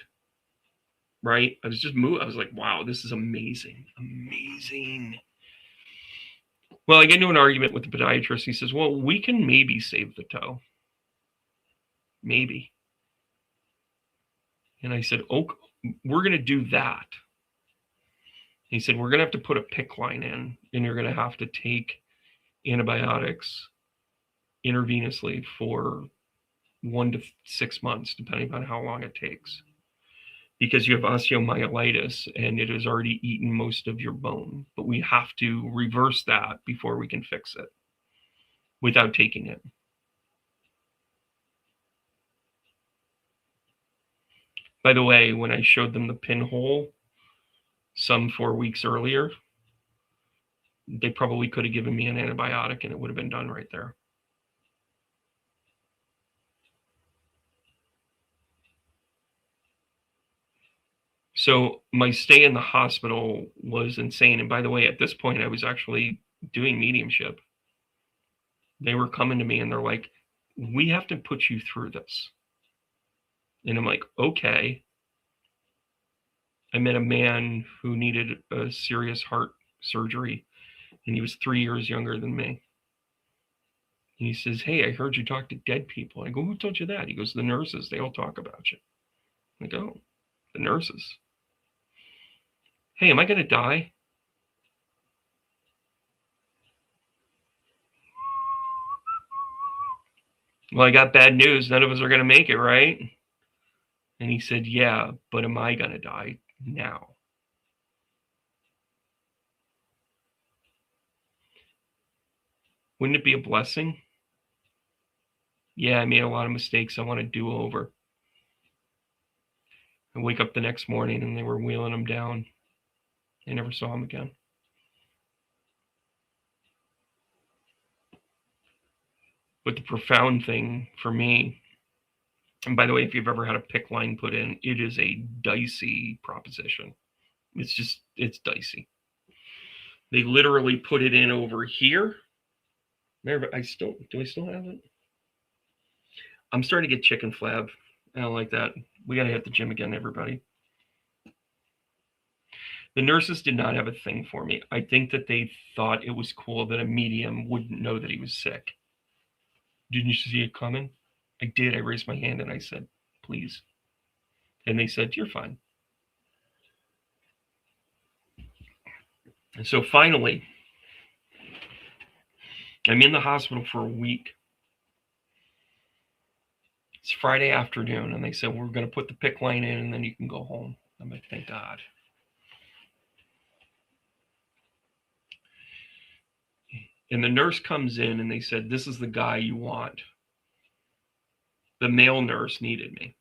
right? I was just moved. I was like, wow, this is amazing. Amazing. Well, I get into an argument with the podiatrist. He says, well, we can maybe save the toe. Maybe. And I said, oh, we're going to do that. He said, we're going to have to put a PICC line in, and you're going to have to take antibiotics intravenously for 1 to 6 months, depending on how long it takes. Because you have osteomyelitis and it has already eaten most of your bone. But we have to reverse that before we can fix it without taking it. By the way, when I showed them the pinhole some 4 weeks earlier, they probably could have given me an antibiotic and it would have been done right there. So my stay in the hospital was insane. And by the way, at this point, I was actually doing mediumship. They were coming to me and they're like, we have to put you through this. And I'm like, okay. I met a man who needed a serious heart surgery, and he was 3 years younger than me. And he says, hey, I heard you talk to dead people. I go, who told you that? He goes, the nurses. They all talk about you. I go, the nurses. Hey, am I going to die? Well, I got bad news. None of us are going to make it, right? And he said, yeah, but am I going to die now? Wouldn't it be a blessing Yeah, I made a lot of mistakes. I want to do over. I wake up the next morning and they were wheeling him down. I never saw him again. But the profound thing for me, and by the way, if you've ever had a PIC line put in, it is a dicey proposition. It's dicey. They literally put it in over here. Do I still have it? I'm starting to get chicken flab. I don't like that. We got to hit the gym again, everybody. The nurses did not have a thing for me. I think that they thought it was cool that a medium wouldn't know that he was sick. Didn't you see it coming? I did. I raised my hand and I said, please. And they said, you're fine. And so finally, I'm in the hospital for a week. It's Friday afternoon, and they said, we're going to put the PIC line in, and then you can go home. I'm like, thank God. And the nurse comes in, and they said, this is the guy you want. The male nurse needed me,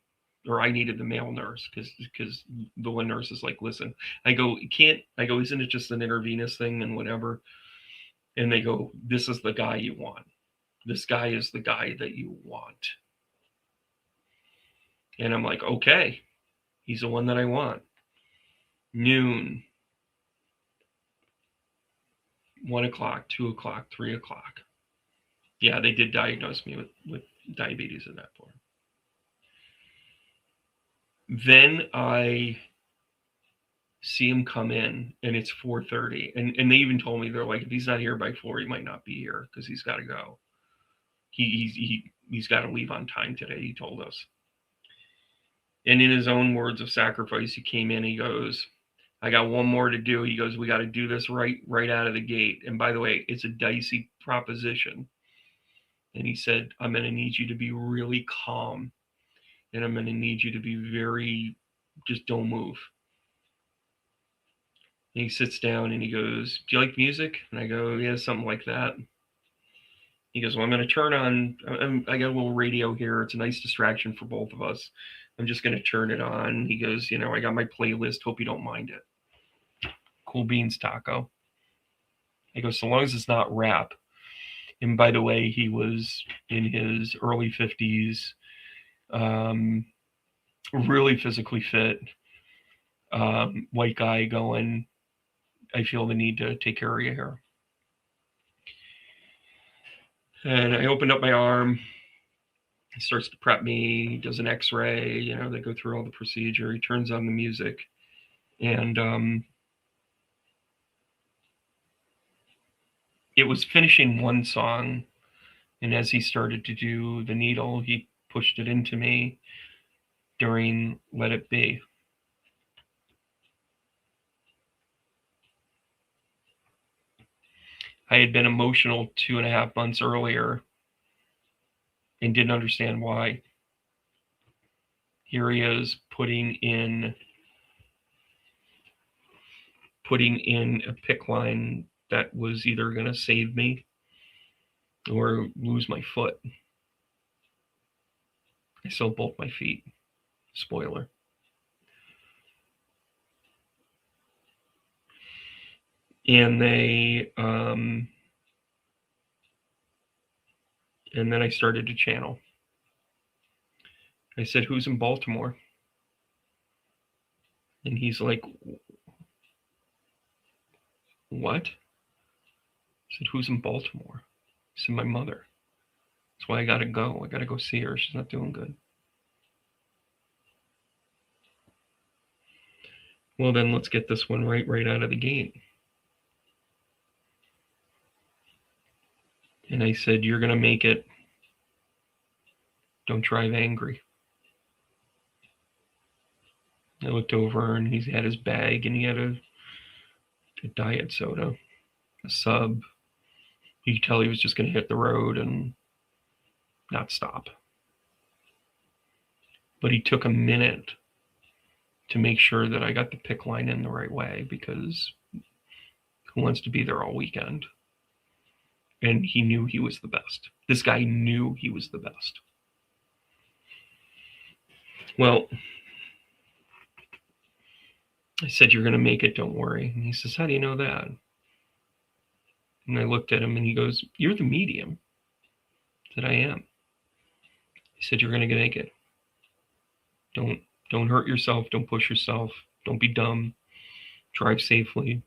or I needed the male nurse, because the one nurse is like, listen. I go, isn't it just an intravenous thing and whatever? And they go, this is the guy you want. This guy is the guy that you want. And I'm like, okay, he's the one that I want. Noon, 1 o'clock, 2 o'clock, 3 o'clock. Yeah, they did diagnose me with diabetes at that point. Then I see him come in, and it's 4:30. And they even told me, they're like, if he's not here by 4, he might not be here because he's got to go. He's got to leave on time today, he told us. And in his own words of sacrifice, he came in, he goes, I got one more to do. He goes, we got to do this right out of the gate. And by the way, it's a dicey proposition. And he said, I'm going to need you to be really calm. And I'm going to need you to be just don't move. And he sits down and he goes, do you like music? And I go, yeah, something like that. He goes, well, I'm going to turn on, I got a little radio here. It's a nice distraction for both of us. I'm just going to turn it on. He goes, I got my playlist. Hope you don't mind it. Cool beans taco. I go, so long as it's not rap. And by the way, he was in his early 50s, really physically fit, white guy going, I feel the need to take care of your hair. And I opened up my arm. He starts to prep me. He does an x-ray. They go through all the procedure. He turns on the music. And it was finishing one song. And as he started to do the needle, he pushed it into me during Let It Be. I had been emotional 2.5 months earlier and didn't understand why. Here he is putting in a PIC line that was either going to save me or lose my foot. I still have both my feet. Spoiler. And and then I started to channel. I said, who's in Baltimore? And he's like, what? I said, who's in Baltimore? I said, my mother. That's why I got to go. I got to go see her. She's not doing good. Well, then let's get this one right out of the gate. And I said, you're going to make it. Don't drive angry. I looked over and he had his bag and he had a diet soda, a sub. You could tell he was just going to hit the road and not stop. But he took a minute to make sure that I got the PIC line in the right way, because who wants to be there all weekend? And he knew he was the best. This guy knew he was the best. Well, I said, "You're going to make it, don't worry." And he says, "How do you know that?" And I looked at him and he goes, "You're the medium." I said, "I am." He said, "You're going to make it. Don't hurt yourself. Don't push yourself. Don't be dumb. Drive safely,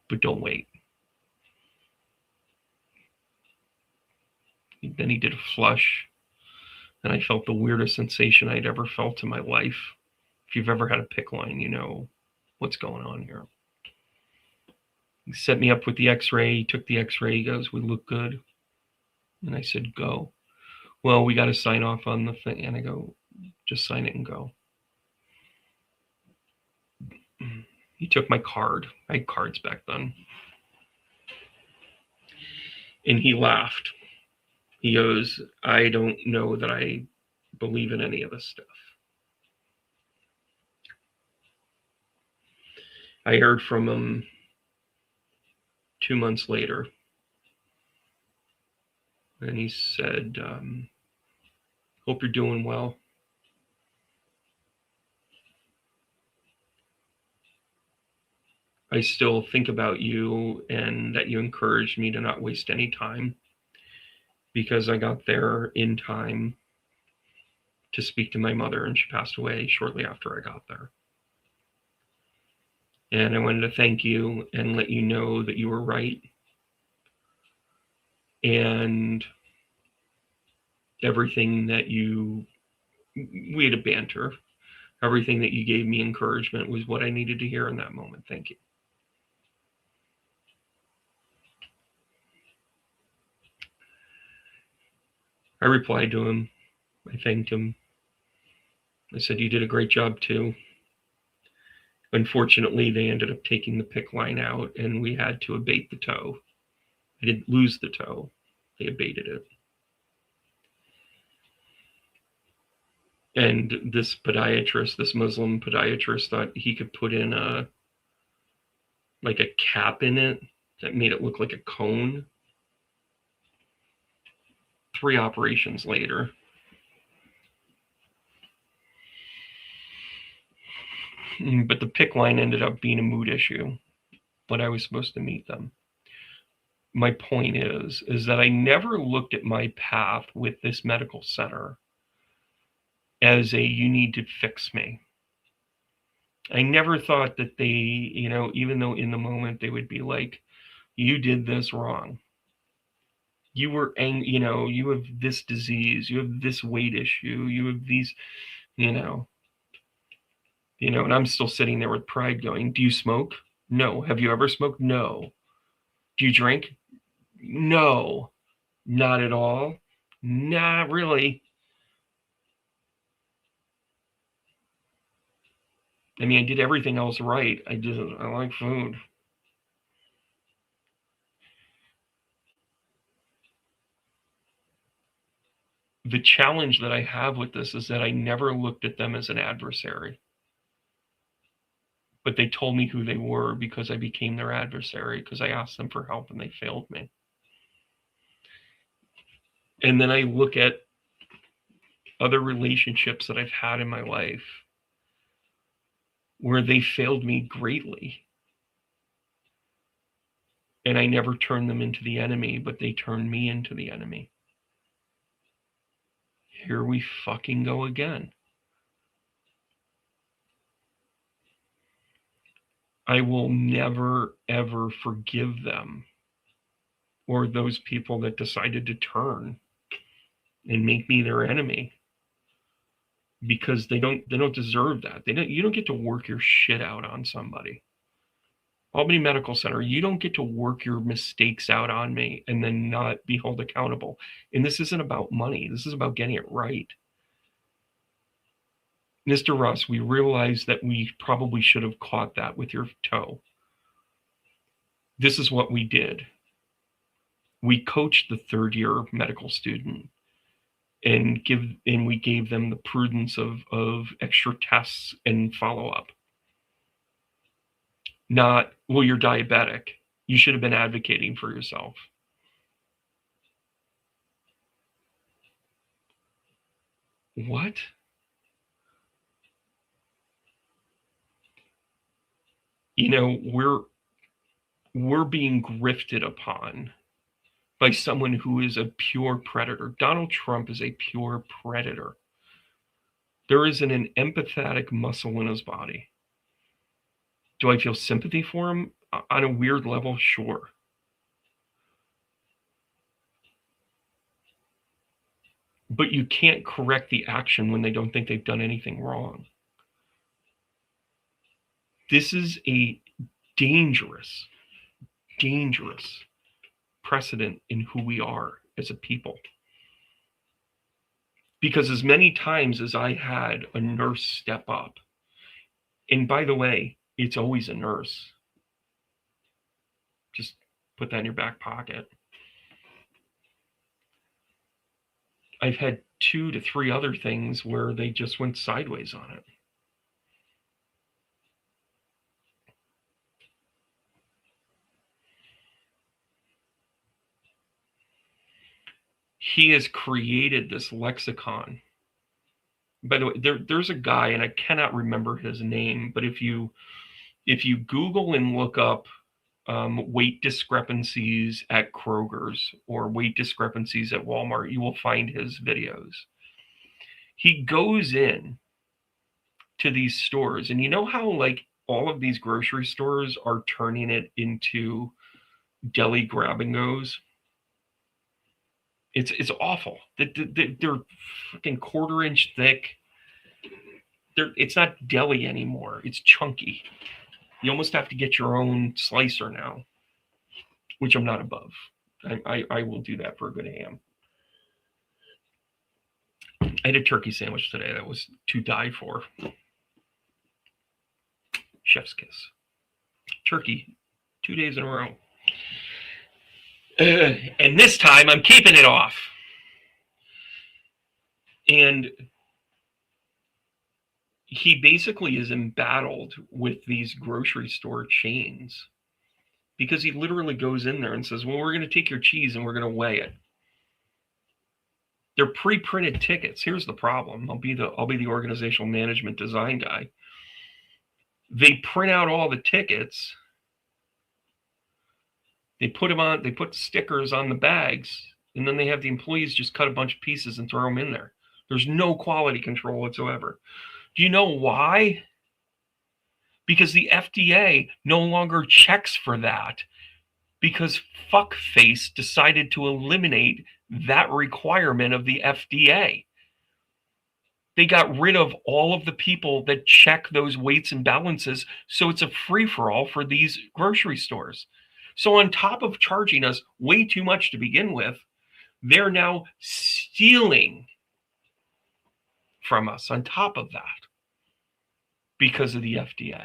but don't wait." Then he did a flush, and I felt the weirdest sensation I'd ever felt in my life. If you've ever had a PICC line, you know what's going on here. He set me up with the x-ray. He took the x-ray. He goes, "We look good." And I said, "Go." "Well, we got to sign off on the thing." And I go, "Just sign it and go." He took my card. I had cards back then. And he laughed. He goes, "I don't know that I believe in any of this stuff." I heard from him 2 months later. And he said, "Hope you're doing well. I still think about you and that you encouraged me to not waste any time, because I got there in time to speak to my mother, and she passed away shortly after I got there. And I wanted to thank you and let you know that you were right. And everything that we had a banter. Everything that you gave me encouragement was what I needed to hear in that moment. Thank you." I replied to him. I thanked him. I said, "You did a great job too." Unfortunately, they ended up taking the PICC line out, and we had to abate the toe. I didn't lose the toe. They abated it. And this podiatrist, this Muslim podiatrist, thought he could put in a cap in it that made it look like a cone. 3 operations later, but the PICC line ended up being a mood issue, but I was supposed to meet them. My point is that I never looked at my path with this medical center as a "you need to fix me." I never thought that they, even though in the moment they would be like, "You did this wrong. You were angry, you have this disease, you have this weight issue, you have these, you know, and I'm still sitting there with pride going, "Do you smoke? No. Have you ever smoked? No. Do you drink? No. Not at all. Not really." I mean, I did everything else right. I like food. The challenge that I have with this is that I never looked at them as an adversary, but they told me who they were because I became their adversary, because I asked them for help and they failed me. And then I look at other relationships that I've had in my life where they failed me greatly. And I never turned them into the enemy, but they turned me into the enemy. Here we fucking go again. I will never, ever forgive them, or those people that decided to turn and make me their enemy, because they don't deserve that. You don't get to work your shit out on somebody. Albany Medical Center, you don't get to work your mistakes out on me and then not be held accountable. And this isn't about money. This is about getting it right. Mr. Russ, we realize that we probably should have caught that with your toe. This is what we did. We coached the third-year medical student and we gave them the prudence of extra tests and follow-up. Not, "Well, you're diabetic. You should have been advocating for yourself." What? You know, we're being grifted upon by someone who is a pure predator. Donald Trump is a pure predator. There isn't an empathetic muscle in his body. Do I feel sympathy for him? On a weird level, sure. But you can't correct the action when they don't think they've done anything wrong. This is a dangerous, dangerous precedent in who we are as a people. Because as many times as I had a nurse step up, and by the way, it's always a nurse. Just put that in your back pocket. I've had 2 to 3 other things where they just went sideways on it. He has created this lexicon. By the way, there's a guy, and I cannot remember his name, but if you Google and look up weight discrepancies at Kroger's or weight discrepancies at Walmart, you will find his videos. He goes in to these stores, and you know how like all of these grocery stores are turning it into deli grab and goes. It's awful. They're freaking quarter-inch thick. It's not deli anymore. It's chunky. You almost have to get your own slicer now, which I'm not above. I will do that for a good ham. I had a turkey sandwich today that was to die for. Chef's kiss. Turkey, 2 days in a row. And this time I'm keeping it off. And he basically is embattled with these grocery store chains because he literally goes in there and says, well, we're going to take your cheese and we're going to weigh it. They're pre-printed tickets. Here's the problem. I'll be the organizational management design guy. They print out all the tickets. They put stickers on the bags, and then they have the employees just cut a bunch of pieces and throw them in there. There's no quality control whatsoever. Do you know why? Because the FDA no longer checks for that, because fuckface decided to eliminate that requirement of the FDA. They got rid of all of the people that check those weights and balances, so it's a free-for-all for these grocery stores. So on top of charging us way too much to begin with, they're now stealing from us on top of that because of the FDA.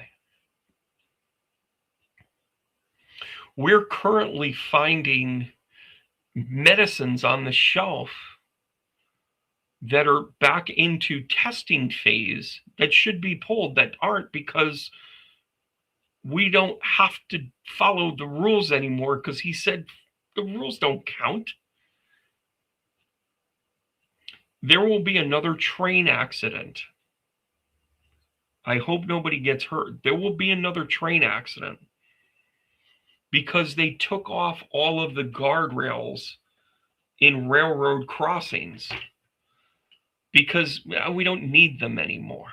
We're currently finding medicines on the shelf that are back into testing phase that should be pulled that aren't, because we don't have to follow the rules anymore because he said the rules don't count. There will be another train accident. I hope nobody gets hurt. There will be another train accident because they took off all of the guardrails in railroad crossings because we don't need them anymore.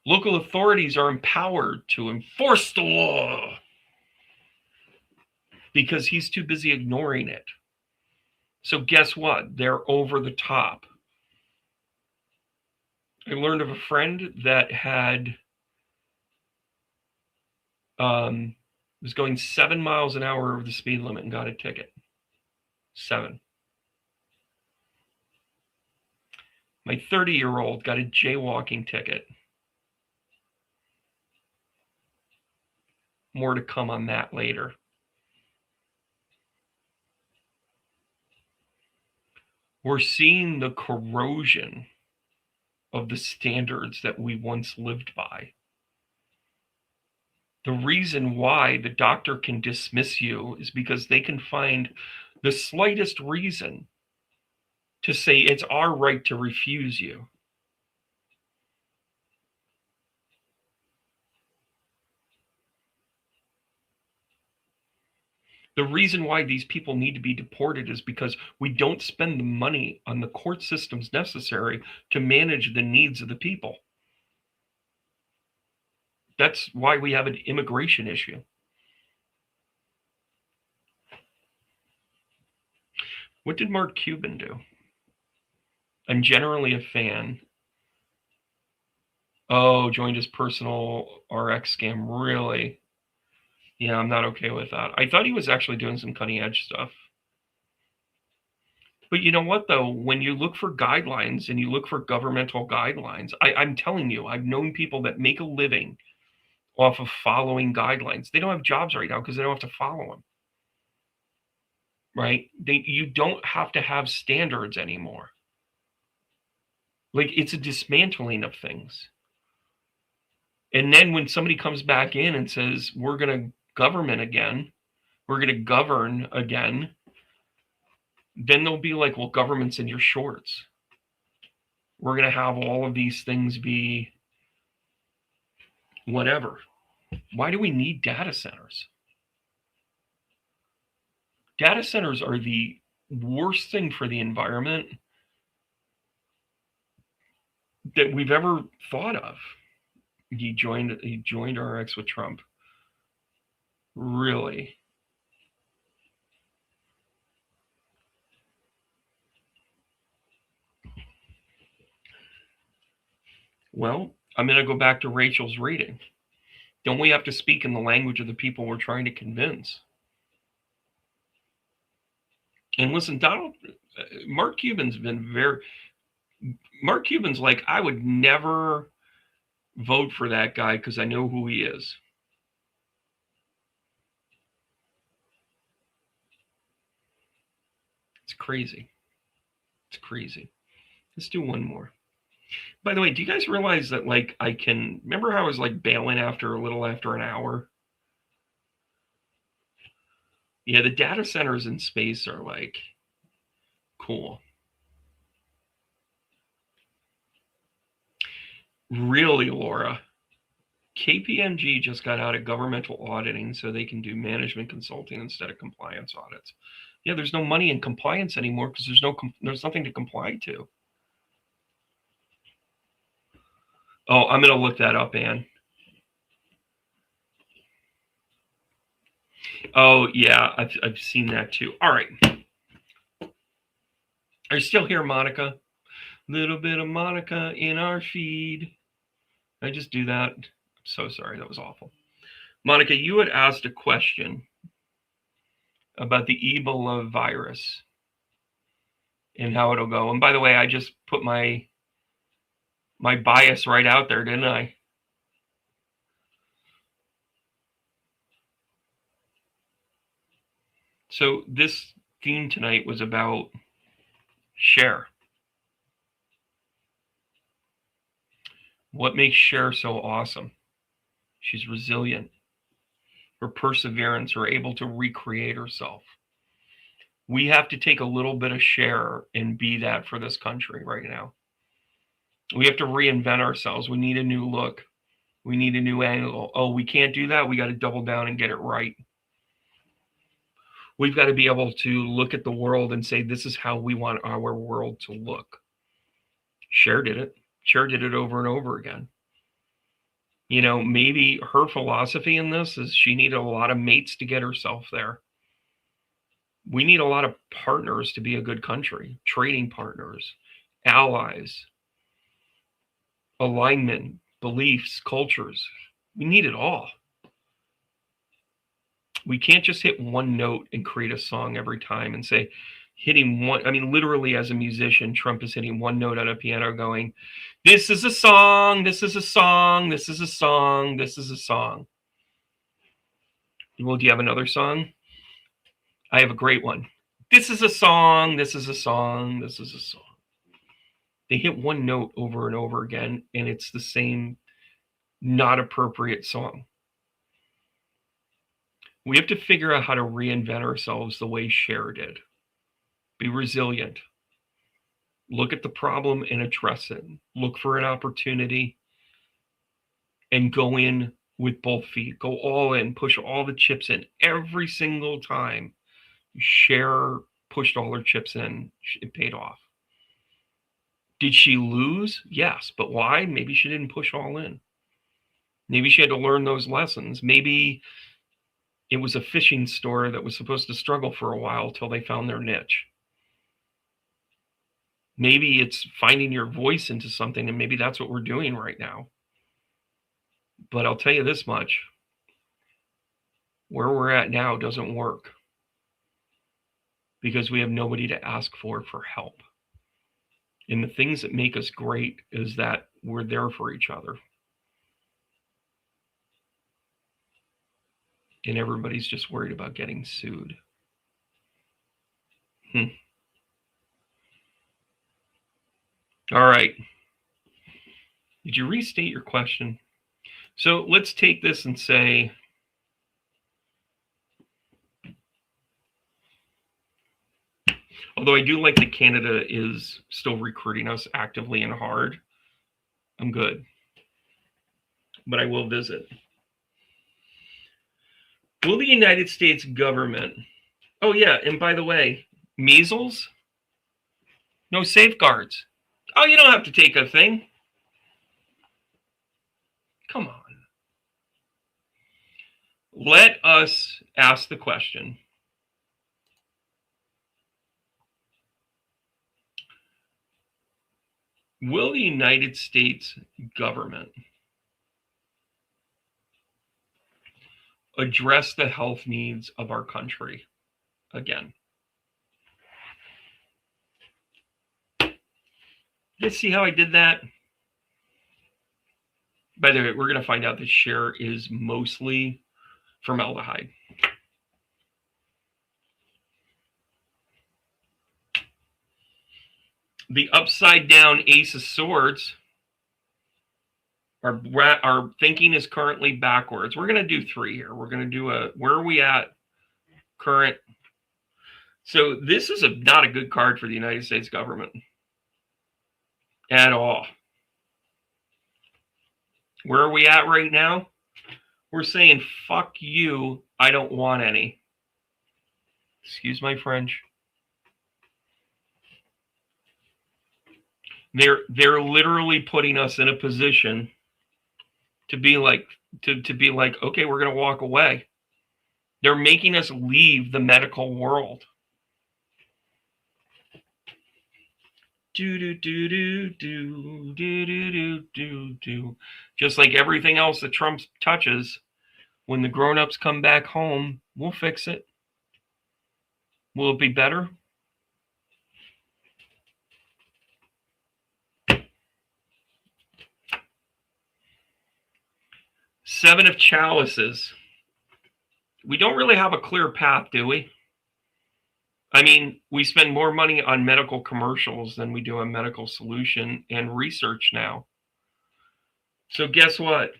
Local authorities are empowered to enforce the law because he's too busy ignoring it. So guess what? They're over the top. I learned of a friend that had was going 7 miles an hour over the speed limit and got a ticket. 7. My 30-year-old got a jaywalking ticket. More to come on that later. We're seeing the corrosion of the standards that we once lived by. The reason why the doctor can dismiss you is because they can find the slightest reason to say it's our right to refuse you. The reason why these people need to be deported is because we don't spend the money on the court systems necessary to manage the needs of the people. That's why we have an immigration issue. What did Mark Cuban do? I'm generally a fan. Oh, joined his personal RX scam. Really? Yeah, I'm not okay with that. I thought he was actually doing some cutting edge stuff. But you know what, though? When you look for guidelines and you look for governmental guidelines, I'm telling you, I've known people that make a living off of following guidelines. They don't have jobs right now because they don't have to follow them. Right? You don't have to have standards anymore. Like, it's a dismantling of things. And then when somebody comes back in and says, we're going to government again, we're going to govern again, then they'll be like, well, government's in your shorts. We're going to have all of these things be whatever. Why do we need data centers? Data centers are the worst thing for the environment that we've ever thought of. He joined RX with Trump. Really? Well, I'm going to go back to Rachel's reading. Don't we have to speak in the language of the people we're trying to convince? And listen, Mark Cuban's like, I would never vote for that guy because I know who he is. It's crazy. It's crazy. Let's do one more. By the way, do you guys realize that, like, remember how I was like bailing after a little after an hour? Yeah, the data centers in space are like cool. Really, Laura? KPMG just got out of governmental auditing so they can do management consulting instead of compliance audits. Yeah, there's no money in compliance anymore because there's nothing to comply to. Oh, I'm going to look that up, Ann. Oh, yeah, I've seen that too. All right. Are you still here, Monica? Little bit of Monica in our feed. I just do that. I'm so sorry. That was awful. Monica, you had asked a question about the Ebola virus and how it'll go. And by the way, I just put my bias right out there, didn't I? So this theme tonight was about Cher. What makes Cher so awesome? She's resilient. Her perseverance, her able to recreate herself. We have to take a little bit of Cher and be that for this country right now. We have to reinvent ourselves. We need a new look. We need a new angle. Oh, we can't do that. We got to double down and get it right. We've got to be able to look at the world and say, this is how we want our world to look. Cher did it. Cher did it over and over again. You know, maybe her philosophy in this is she needed a lot of mates to get herself there. We need a lot of partners to be a good country, trading partners, allies, alignment, beliefs, cultures. We need it all. We can't just hit one note and create a song every time and say, hitting one. I mean, literally, as a musician, Trump is hitting one note on a piano going, this is a song, this is a song, this is a song, this is a song. Well, do you have another song? I have a great one. This is a song, this is a song, this is a song. They hit one note over and over again, and it's the same not appropriate song. We have to figure out how to reinvent ourselves the way Cher did. Be resilient. Look at the problem and address it. Look for an opportunity and go in with both feet. Go all in. Push all the chips in. Every single time Cher pushed all her chips in, it paid off. Did she lose? Yes. But why? Maybe she didn't push all in. Maybe she had to learn those lessons. Maybe it was a fishing store that was supposed to struggle for a while till they found their niche. Maybe it's finding your voice into something, and maybe that's what we're doing right now. But I'll tell you this much. Where we're at now doesn't work because we have nobody to ask for help. And the things that make us great is that we're there for each other. And everybody's just worried about getting sued. All right. Did you restate your question? So let's take this and say, although I do like that Canada is still recruiting us actively and hard, I'm good. But I will visit. Will the United States government... Oh, yeah, and by the way, measles? No safeguards. Oh, you don't have to take a thing. Come on. Let us ask the question. Will the United States government address the health needs of our country again? You see how I did that? By the way, we're going to find out that Cher is mostly formaldehyde. The upside down Ace of Swords, our thinking is currently backwards. We're going to do 3 here. We're going to do where are we at current? So this is not a good card for the United States government at all. Where are we at right now? We're saying, fuck you, I don't want any. Excuse my French. They're literally putting us in a position to be like, okay, we're going to walk away. They're making us leave the medical world. Do. Just like everything else that Trump touches, when the grown-ups come back home, we'll fix it. Will it be better? Seven of Chalices. We don't really have a clear path, do we? I mean, we spend more money on medical commercials than we do on medical solution and research now. So guess what?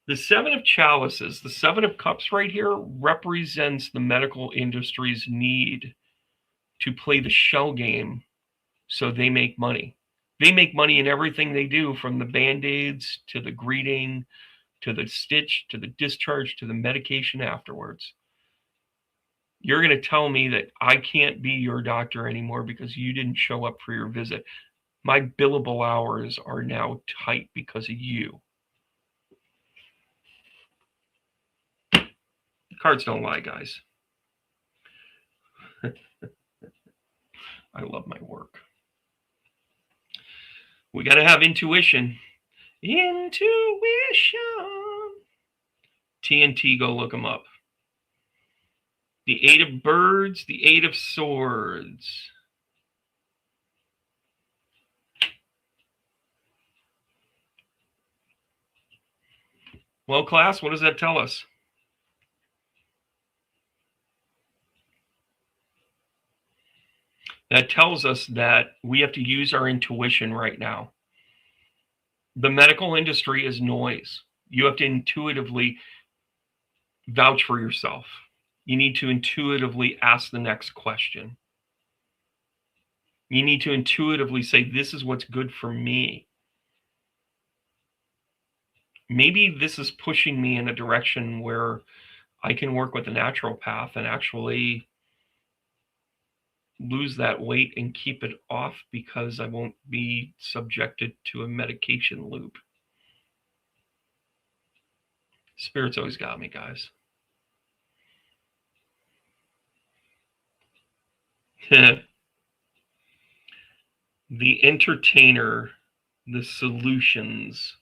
The Seven of Chalices, the Seven of Cups right here represents the medical industry's need to play the shell game so they make money. They make money in everything they do, from the Band-Aids to the greeting, to the stitch, to the discharge, to the medication afterwards. You're going to tell me that I can't be your doctor anymore because you didn't show up for your visit. My billable hours are now tight because of you. Cards don't lie, guys. I love my work. We got to have intuition. Intuition. TNT, go look them up. The Eight of Birds, the Eight of Swords. Well, class, what does that tell us? That tells us that we have to use our intuition right now. The medical industry is noise. You have to intuitively vouch for yourself. You need to intuitively ask the next question. You need to intuitively say, this is what's good for me. Maybe this is pushing me in a direction where I can work with a naturopath and actually lose that weight and keep it off because I won't be subjected to a medication loop. Spirit's always got me, guys. The entertainer, the solutions.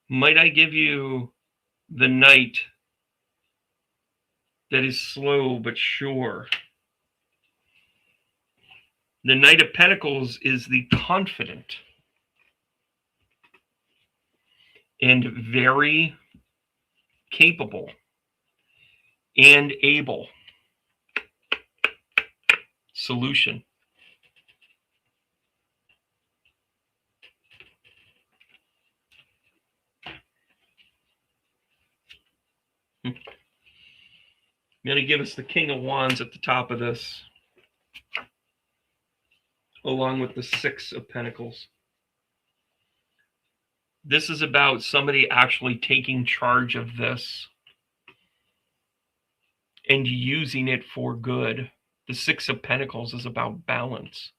Might I give you the knight that is slow but sure? The Knight of Pentacles is the confident and very capable and able solution. I'm going to give us the King of Wands at the top of this, along with the Six of Pentacles. This is about somebody actually taking charge of this and using it for good. The Six of Pentacles is about balance.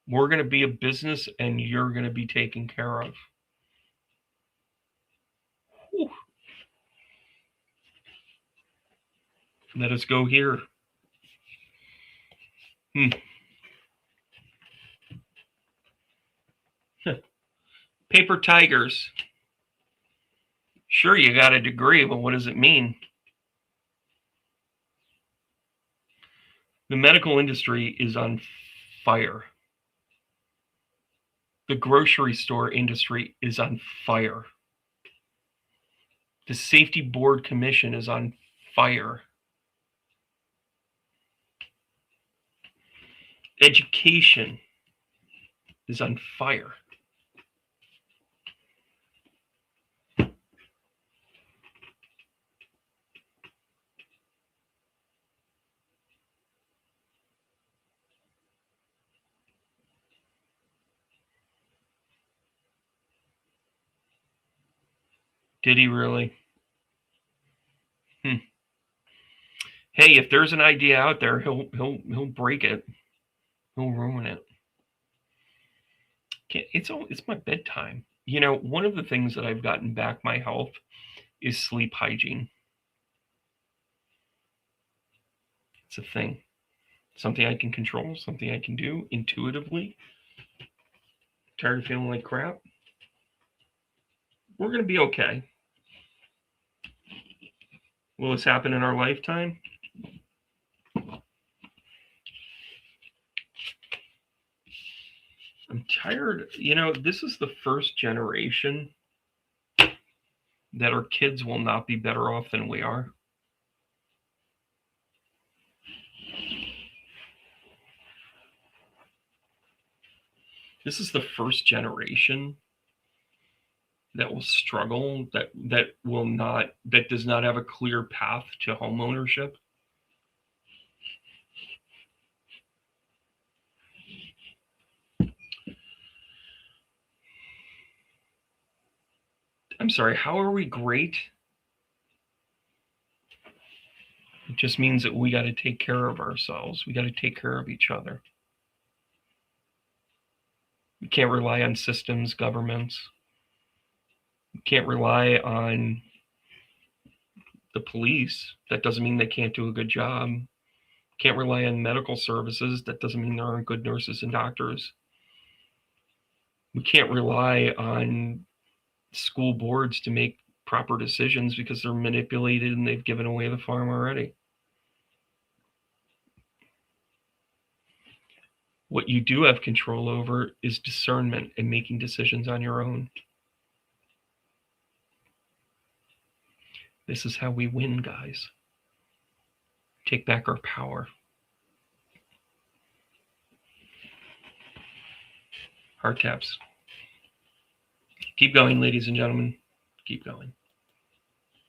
We're going to be a business and you're going to be taken care of. Whew. Let us go here. Paper tigers. Sure, you got a degree, but what does it mean? The medical industry is on fire. The grocery store industry is on fire. The Safety Board Commission is on fire. Education is on fire. Did he really? Hey, if there's an idea out there, he'll break it. He'll ruin it. It's my bedtime. You know, one of the things that I've gotten back my health is sleep hygiene. It's a thing. Something I can control, something I can do intuitively. Tired of feeling like crap? We're going to be okay. Will this happen in our lifetime? I'm tired. You know, this is the first generation that our kids will not be better off than we are. This is the first generation that will struggle, that does not have a clear path to home ownership. I'm sorry, how are we great? It just means that we got to take care of ourselves. We got to take care of each other. We can't rely on systems, governments. We can't rely on the police. That doesn't mean they can't do a good job. Can't rely on medical services. That doesn't mean there aren't good nurses and doctors. We can't rely on school boards to make proper decisions because they're manipulated and they've given away the farm already. What you do have control over is discernment and making decisions on your own. This is how we win, guys. Take back our power. Heart taps. Keep going, ladies and gentlemen. Keep going.